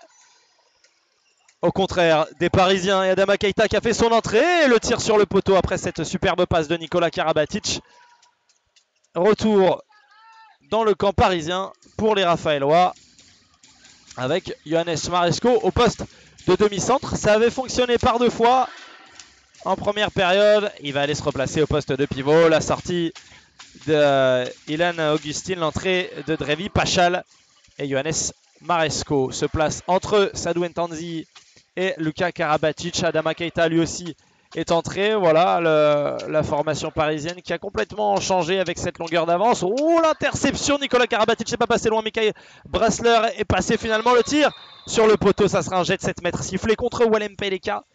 Au contraire, des Parisiens et Adama Keita qui a fait son entrée. Et le tir sur le poteau après cette superbe passe de Nicolas Karabatic. Retour dans le camp parisien pour les Raphaëlois avec Johannes Maresco au poste de demi-centre. Ça avait fonctionné par 2 fois. En première période, il va aller se replacer au poste de pivot. La sortie de Ilan Augustin, l'entrée de Drevi Pachal et Johannes Maresco se place entre Sadou Ntanzi et Luka Karabatic. Adama Keita lui aussi est entré. Voilà la formation parisienne qui a complètement changé avec cette longueur d'avance. Oh, l'interception, Nicolas Karabatic n'est pas passé loin. Mikael Brasler est passé finalement. Le tir sur le poteau, ça sera un jet de 7 mètres sifflé contre Walem Peleka.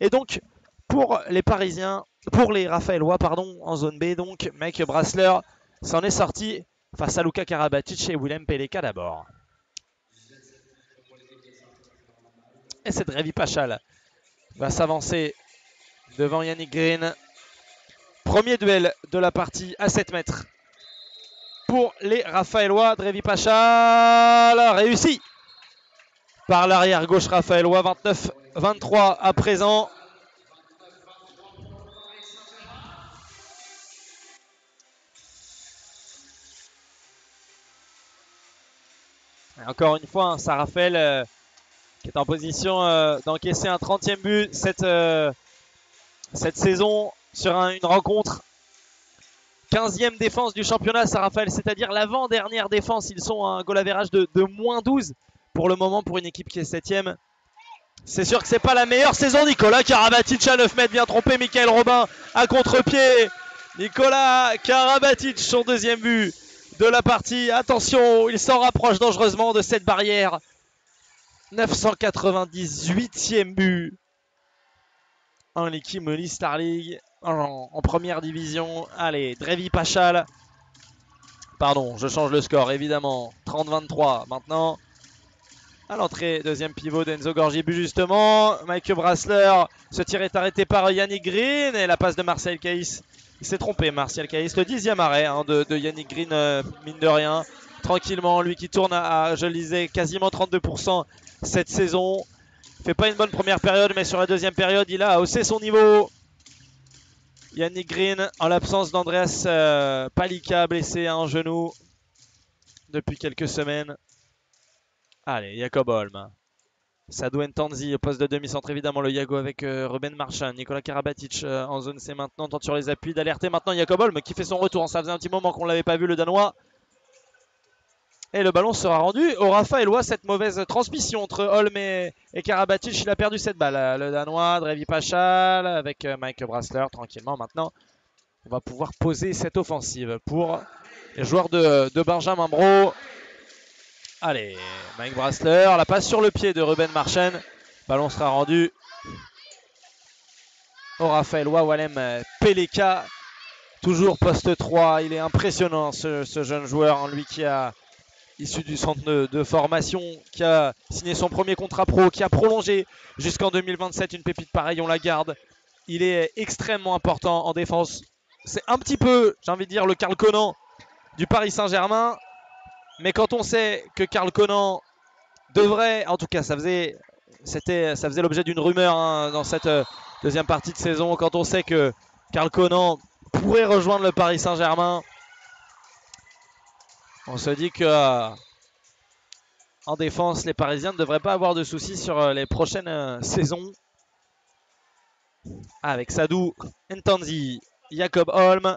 Et donc, pour les Parisiens, pour les Raphaëlois, pardon, en zone B, donc, Mike Brasler s'en est sorti face à Luka Karabatic et Willem Peleka d'abord. Et c'est Drevi Pachal qui va s'avancer devant Yannick Green. Premier duel de la partie à 7 mètres pour les Raphaëlois. Drevi Pachal réussi par l'arrière gauche raphaëlois. 29-23 à présent. Et encore une fois, hein, Saint-Raphaël qui est en position d'encaisser un 30e but cette saison sur une rencontre 15e défense du championnat, Saint-Raphaël, c'est-à-dire l'avant-dernière défense. Ils sont à un goal average de moins 12 pour le moment pour une équipe qui est 7e. C'est sûr que c'est pas la meilleure saison. Nicolas Karabatic à 9 mètres, bien trompé. Michael Robin à contre-pied. Nicolas Karabatic, son deuxième but de la partie. Attention, il s'en rapproche dangereusement de cette barrière. 998e but en Likim Oli Star League en première division. Allez, Drevi Pachal. Pardon, je change le score évidemment. 30-23 maintenant. À l'entrée, deuxième pivot d'Enzo Gorgi, but justement. Mike Brassler, ce tir est arrêté par Yannick Green et la passe de Martial Caïs. Il s'est trompé, Martial Caïs, le 10e arrêt de Yannick Green, mine de rien. Tranquillement, lui qui tourne à, je le disais, quasiment 32% cette saison. Il fait pas une bonne première période, mais sur la deuxième période, il a haussé son niveau. Yannick Green, en l'absence d'Andreas Palika, blessé à un genou depuis quelques semaines. Allez, Jacob Holm. Sadou Ntanzi au poste de demi-centre, évidemment le Yago avec Ruben Marchand. Nicolas Karabatic en zone C maintenant, tente sur les appuis d'alerter maintenant Jacob Holm qui fait son retour. Ça faisait un petit moment qu'on ne l'avait pas vu, le Danois. Et le ballon sera rendu au Raphaëlois. Cette mauvaise transmission entre Holm et Karabatic, il a perdu cette balle. Le Danois, Drevi Pachal avec Mike Brassler tranquillement maintenant. On va pouvoir poser cette offensive pour les joueurs de Benjamin Bro. Allez, Mike Brassler, la passe sur le pied de Ruben Marchand. Ballon sera rendu au Raphaëlois. Walem Peleka, toujours poste 3. Il est impressionnant ce jeune joueur, lui qui a issu du centre de formation, qui a signé son premier contrat pro, qui a prolongé jusqu'en 2027. Une pépite pareille, on la garde. Il est extrêmement important en défense. C'est un petit peu, j'ai envie de dire, le Karl Conan du Paris Saint-Germain. Mais quand on sait que Karl Conan devrait, en tout cas ça faisait l'objet d'une rumeur dans cette deuxième partie de saison, quand on sait que Karl Conan pourrait rejoindre le Paris Saint-Germain, on se dit que en défense les Parisiens ne devraient pas avoir de soucis sur les prochaines saisons. Avec Sadou Ntanzi, Jacob Holm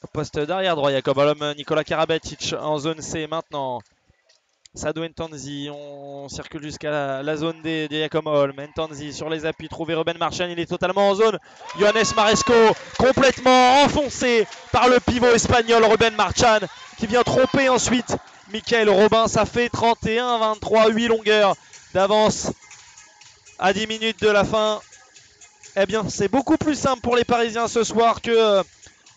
au poste d'arrière droit, Jacob Holm, Nicolas Karabatic en zone C maintenant. Sadou Ntanzi, on circule jusqu'à la zone D de Jacob Holm. Ntanzi sur les appuis, trouvé Ruben Marchand, il est totalement en zone. Johannes Maresco complètement enfoncé par le pivot espagnol Ruben Marchand qui vient tromper ensuite Michael Robin. Ça fait 31-23, 8 longueurs d'avance à 10 minutes de la fin. Eh bien, c'est beaucoup plus simple pour les Parisiens ce soir que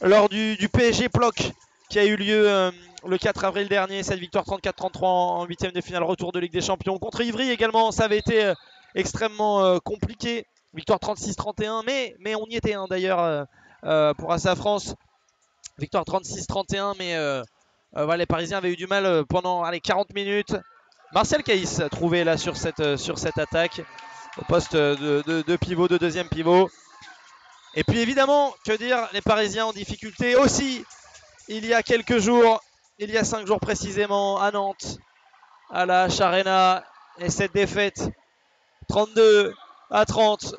lors du PSG Ploc qui a eu lieu le 4 avril dernier. Cette victoire 34-33 en 8e de finale, retour de Ligue des Champions. Contre Ivry également, ça avait été extrêmement compliqué. Victoire 36-31, mais on y était d'ailleurs pour Assa France. Victoire 36-31, mais voilà, les Parisiens avaient eu du mal pendant 40 minutes. Martial Caïs trouvé là sur cette attaque au poste de pivot, de deuxième pivot. Et puis évidemment, que dire, les Parisiens en difficulté aussi. Il y a quelques jours, il y a 5 jours précisément, à Nantes, à la Arena, et cette défaite 32-30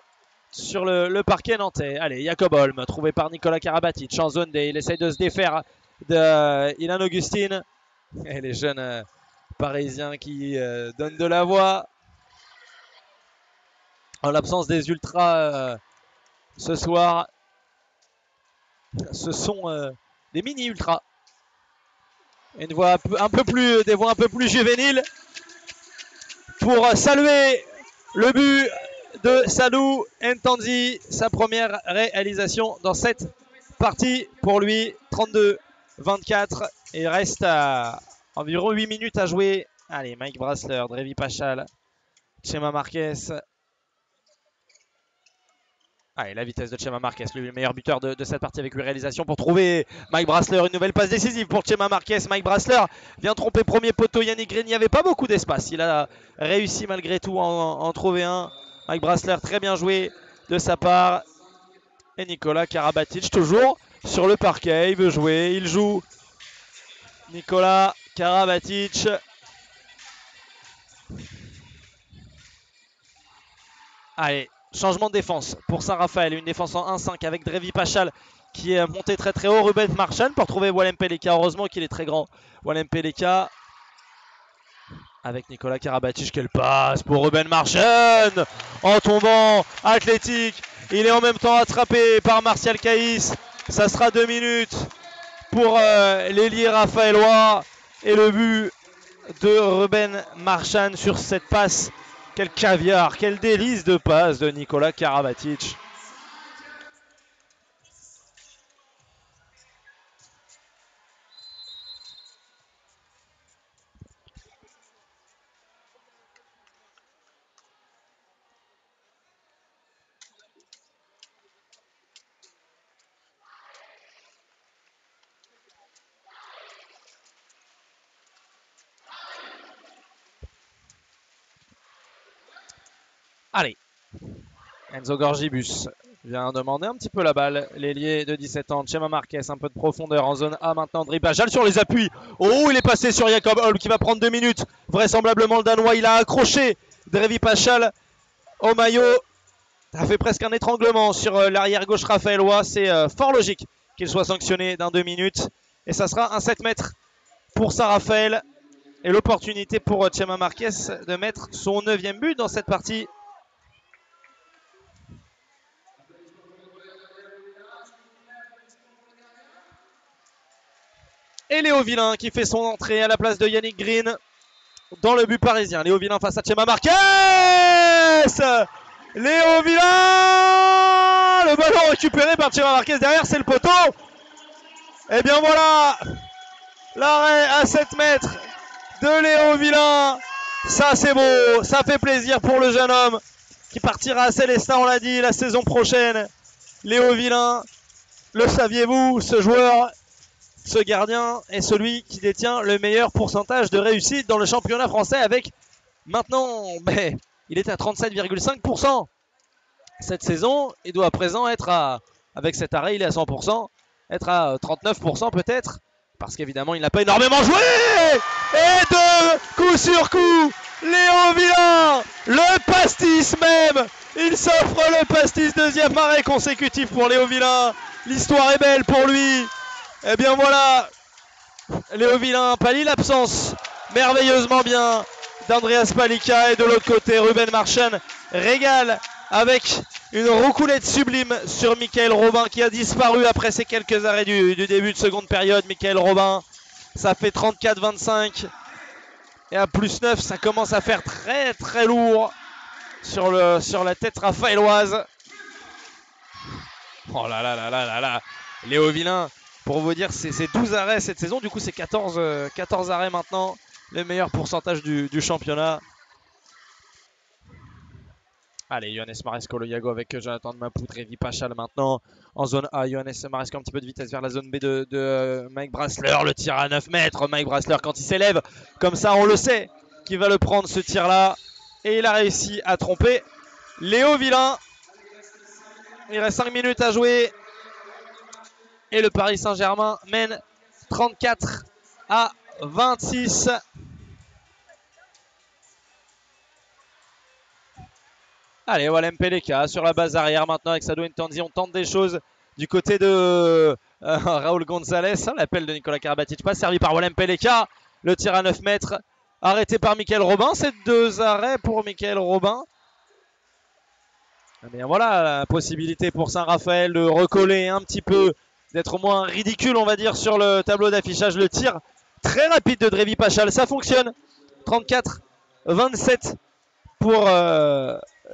sur le parquet nantais. Allez, Jacob Holm, trouvé par Nicolas Karabatic en zone D. Il essaye de se défaire de Ilan Augustin. Et les jeunes Parisiens qui donnent de la voix. En l'absence des ultras ce soir, ce sont des mini-ultras. Une voix des voix un peu plus juvéniles pour saluer le but de Sadou Ntanzi, sa première réalisation dans cette partie pour lui. 32-24, et il reste à environ 8 minutes à jouer. Allez, Mike Brassler, Drevi Pachal, Chema Marquez. Allez, la vitesse de Chema Marquez, lui, le meilleur buteur de cette partie avec 8 réalisations pour trouver Mike Brassler. Une nouvelle passe décisive pour Chema Marquez. Mike Brassler vient tromper premier poteau Yannick Green. Il n'y avait pas beaucoup d'espace. Il a réussi malgré tout à en trouver un. Mike Brassler, très bien joué de sa part. Et Nicolas Karabatic, toujours sur le parquet. Il veut jouer, il joue. Nicolas Karabatic. Allez. Changement de défense pour Saint-Raphaël, une défense en 1-5 avec Drevi Pachal qui est monté très très haut. Ruben Marchand pour trouver Walem Peleka. Heureusement qu'il est très grand. Walem Peleka avec Nicolas Karabatic. Quelle passe pour Ruben Marchand en tombant. Athlétique. Il est en même temps attrapé par Martial Caïs. Ça sera 2 minutes pour l'ailier raphaélois. Et le but de Ruben Marchand sur cette passe. Quel caviar, quel délice de passe de Nicolas Karabatic. Allez, Enzo Gorgibus vient demander un petit peu la balle. L'ailier de 17 ans, Chema Marquez, un peu de profondeur en zone A maintenant. Dribajal sur les appuis. Oh, il est passé sur Jacob Holm qui va prendre 2 minutes. Vraisemblablement le Danois, il a accroché Drevi Pachal au maillot. Ça fait presque un étranglement sur l'arrière gauche raphaélois. C'est fort logique qu'il soit sanctionné d'un 2 minutes. Et ça sera un 7 mètres pour Saint-Raphaël. Et l'opportunité pour Chema Marquez de mettre son 9e but dans cette partie. Et Léo Villain qui fait son entrée à la place de Yannick Green dans le but parisien. Léo Villain face à Chema Marquez. Léo Villain. Le ballon récupéré par Chema Marquez. Derrière, c'est le poteau. Et bien voilà. L'arrêt à 7 mètres de Léo Villain. Ça, c'est beau. Ça fait plaisir pour le jeune homme qui partira à Célestin, on l'a dit, la saison prochaine. Léo Villain, le saviez-vous, ce joueur, ce gardien est celui qui détient le meilleur pourcentage de réussite dans le championnat français avec maintenant, il est à 37,5% cette saison. Il doit à présent être avec cet arrêt, il est à 100%, être à 39% peut-être, parce qu'évidemment il n'a pas énormément joué. Et de coup sur coup, Léo Villain, le pastis même, il s'offre le pastis, 2e arrêt consécutif pour Léo Villain. L'histoire est belle pour lui. Et bien voilà, Léo Villain pallie l'absence merveilleusement bien d'Andreas Palika. Et de l'autre côté, Ruben Marchand régale avec une roucoulette sublime sur Michael Robin qui a disparu après ces quelques arrêts du début de seconde période. Michael Robin, ça fait 34-25. Et à plus 9, ça commence à faire très très lourd sur la tête raphaéloise. Oh là là là là là là. Léo Villain, pour vous dire, c'est 12 arrêts cette saison. Du coup, c'est 14 arrêts maintenant. Le meilleur pourcentage du championnat. Allez, Johannes Maresco, le Yago avec Jonathan Maput, Drevi Pachal maintenant en zone A. Johannes Maresco, un petit peu de vitesse vers la zone B de Mike Brassler. Le tir à 9 mètres. Mike Brassler, quand il s'élève comme ça, on le sait qu'il va le prendre ce tir-là. Et il a réussi à tromper Léo Villain. Il reste 5 minutes à jouer. Et le Paris Saint-Germain mène 34-26. Allez, Walem Peleka sur la base arrière maintenant avec Sadou Ntanzi. On tente des choses du côté de Raúl González. L'appel de Nicolas Karabatic, pas servi par Walem Peleka. Le tir à 9 mètres arrêté par Michael Robin. C'est 2 arrêts pour Michael Robin. Et bien voilà la possibilité pour Saint-Raphaël de recoller un petit peu, d'être moins ridicule on va dire sur le tableau d'affichage. Le tir très rapide de Drevi Pachal, ça fonctionne. 34-27 pour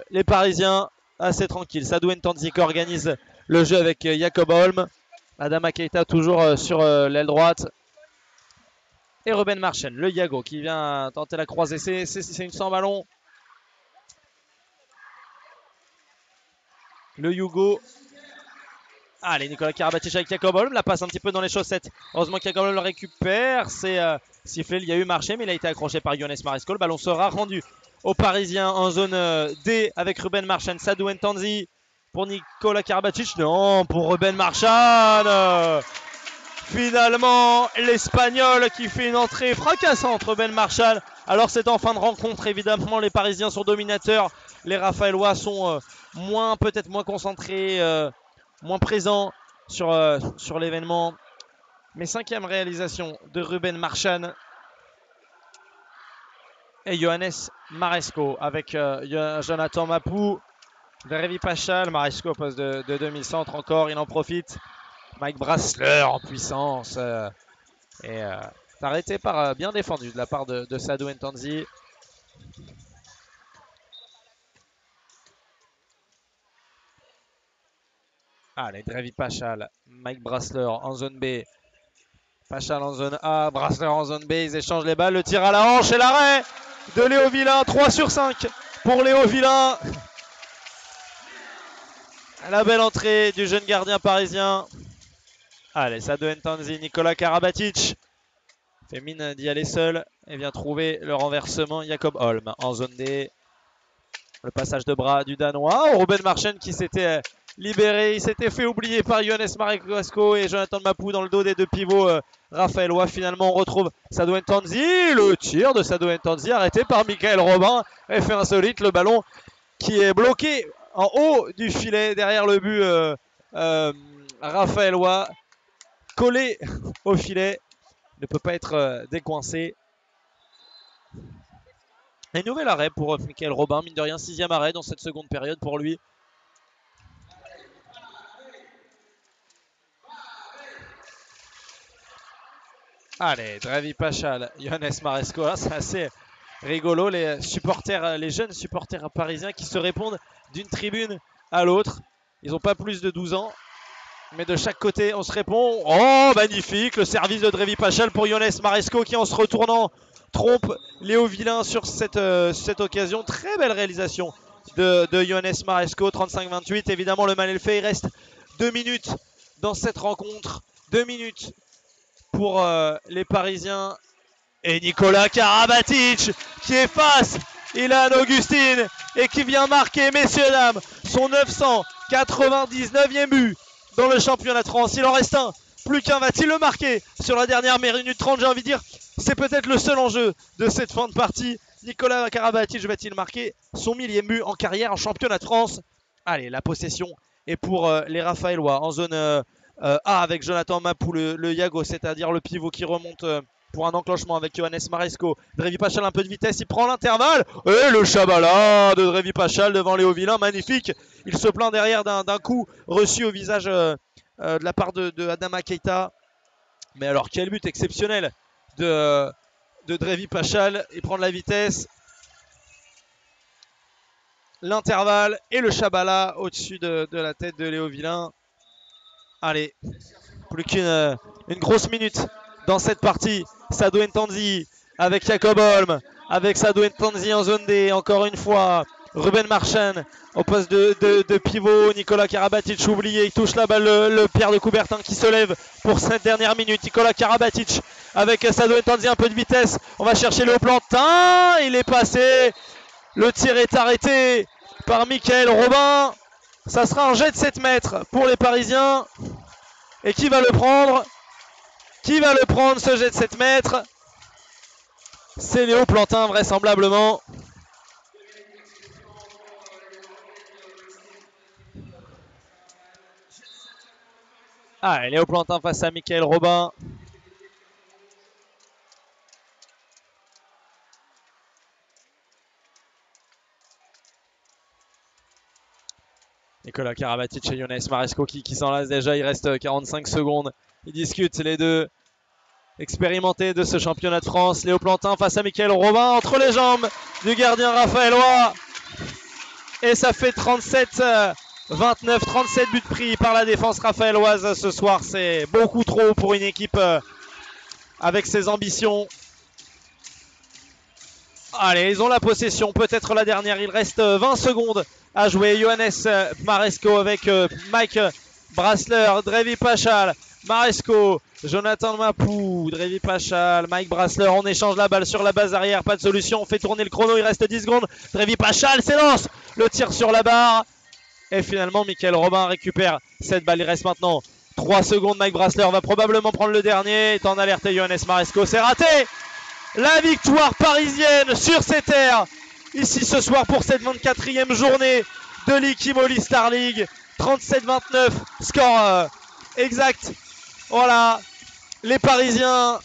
les Parisiens, assez tranquille. Sadou Ntanzi qui organise le jeu avec Jacob Holm. Adama Keita toujours sur l'aile droite. Et Ruben Marchand, le Yago qui vient tenter la croisée. C'est une sans ballon. Le Yugo. Allez, Nicolas Karabatic avec Jacob Holm. La passe un petit peu dans les chaussettes. Heureusement que Jacob Holm le récupère. C'est sifflé, il y a eu marché, mais il a été accroché par Johannes Maresco. Le ballon sera rendu aux Parisiens en zone D avec Ruben Marchand. Sadou Ntanzi pour Nicolas Karabatic. Non, pour Ruben Marchand. Finalement, l'Espagnol qui fait une entrée fracassante, Ruben Marchand. Alors c'est en fin de rencontre, évidemment, les Parisiens sont dominateurs. Les Raphaélois sont peut-être moins concentrés, moins présents sur l'événement. Mais 5e réalisation de Ruben Marchand et Johannes Maresco avec Jonathan Mapou, Drevi Pachal, Maresco au poste de demi-centre encore, il en profite. Mike Brassler en puissance arrêté par bien défendu de la part de Sadou Ntanzi. Allez, Drevi Pachal, Mike Brassler en zone B. Pachal en zone A, Brassler en zone B, ils échangent les balles, le tir à la hanche et l'arrêt de Léo Villain, 3 sur 5 pour Léo Villain. La belle entrée du jeune gardien parisien. Allez, Sadou Ntanzi, Nicolas Karabatic fait mine d'y aller seul et vient trouver le renversement. Jacob Holm en zone D. Le passage de bras du Danois. Oh, Ruben Marchand qui s'était libéré. Il s'était fait oublier par Johannes Maresco et Jonathan Mapou dans le dos des deux pivots raphaélois. Finalement, on retrouve Sadou Ntanzi. Le tir de Sadou Ntanzi arrêté par Michael Robin. Effet insolite. Le ballon qui est bloqué en haut du filet derrière le but raphaélois. Collé au filet. Ne peut pas être décoincé. Et nouvel arrêt pour Michael Robin, mine de rien, 6e arrêt dans cette seconde période pour lui. Allez, Drevi Pachal, Johannes Maresco, c'est assez rigolo, les jeunes supporters parisiens qui se répondent d'une tribune à l'autre. Ils n'ont pas plus de 12 ans, mais de chaque côté on se répond. Oh, magnifique, le service de Drevi Pachal pour Johannes Maresco qui en se retournant trompe Léo Villain sur cette occasion. Très belle réalisation de Johannes Maresco, 35-28. Évidemment, le mal est fait. Il reste 2 minutes dans cette rencontre. 2 minutes pour les Parisiens. Et Nicolas Karabatic qui efface Ilan Augustin et qui vient marquer, messieurs dames, son 999e but dans le championnat de France. Il en reste un. Plus qu'un, va-t-il le marquer sur la dernière minute 30? J'ai envie de dire, c'est peut-être le seul enjeu de cette fin de partie. Nicolas Karabatic va-t-il marquer son 1000e but en carrière en championnat de France? Allez, la possession est pour les Raphaélois en zone A avec Jonathan Mapou, le Yago, c'est-à-dire le pivot qui remonte pour un enclenchement avec Johannes Maresco. Drevi Pachal, un peu de vitesse, il prend l'intervalle. Et le Chabala de Drevi Pachal devant Léo Villain, magnifique. Il se plaint derrière d'un coup reçu au visage de la part de Adama Keita. Mais alors quel but exceptionnel de Drevi Pachal. Il prend de la vitesse. L'intervalle et le Chabala au-dessus de la tête de Léo Villain. Allez, plus qu'une grosse minute dans cette partie. Sadou Ntanzi avec Jacob Holm, avec Sadou Ntanzi en zone D, encore une fois. Ruben Marchand au poste de pivot. Nicolas Karabatic oublié, il touche la balle, le Pierre de Coubertin qui se lève pour cette dernière minute. Nicolas Karabatic avec Sadou Ntanzi, un peu de vitesse. On va chercher le Plantin, il est passé. Le tir est arrêté par Michael Robin. Ça sera un jet de 7 mètres pour les Parisiens. Et qui va le prendre? Qui va le prendre, ce jet de 7 mètres? C'est Léo Plantin, vraisemblablement. Ah, Léo Plantin face à Michael Robin. Nicolas Karabatic et Johannes Maresco qui s'enlacent déjà. Il reste 45 secondes. Ils discutent les deux expérimentés de ce championnat de France. Léo Plantin face à Michael Robin entre les jambes du gardien raphaélois. Et ça fait 37-29, 37 buts pris par la défense raphaéloise ce soir. C'est beaucoup trop pour une équipe avec ses ambitions. Allez, ils ont la possession, peut-être la dernière. Il reste 20 secondes à jouer. Johannes Maresco avec Mike Brassler, Drevi Pachal, Maresco, Jonathan Mapou, Drevi Pachal, Mike Brassler. On échange la balle sur la base arrière, pas de solution. On fait tourner le chrono, il reste 10 secondes. Drevi Pachal s'élance, le tir sur la barre. Et finalement, Michael Robin récupère cette balle. Il reste maintenant 3 secondes. Mike Brassler va probablement prendre le dernier. Étant alerté Johannes Maresco, c'est raté. La victoire parisienne sur ces terres, ici ce soir pour cette 24e journée de l'Ikimoli Star League. 37-29, score Exact. Voilà. Les Parisiens,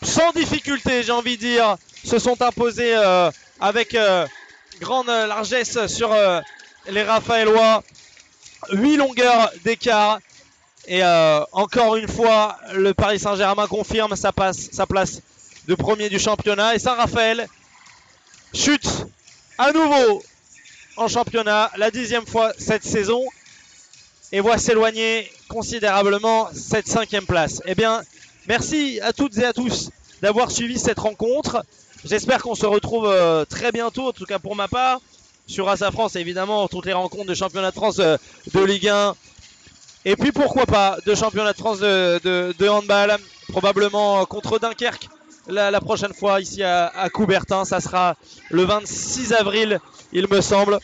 sans difficulté, j'ai envie de dire, se sont imposés avec grande largesse sur les Raphaélois. 8 longueurs d'écart. Et encore une fois, le Paris Saint-Germain confirme sa place de premier du championnat. Et Saint-Raphaël chute à nouveau en championnat, la 10e fois cette saison. Et voit s'éloigner considérablement cette 5e place. Eh bien, merci à toutes et à tous d'avoir suivi cette rencontre. J'espère qu'on se retrouve très bientôt, en tout cas pour ma part, sur ASA France, évidemment, toutes les rencontres de championnat de France de Ligue 1. Et puis pourquoi pas de championnat de France de handball, probablement contre Dunkerque la prochaine fois ici à Coubertin. Ça sera le 26 avril, il me semble.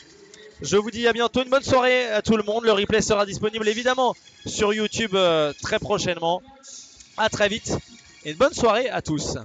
Je vous dis à bientôt, une bonne soirée à tout le monde. Le replay sera disponible évidemment sur YouTube très prochainement. À très vite et une bonne soirée à tous.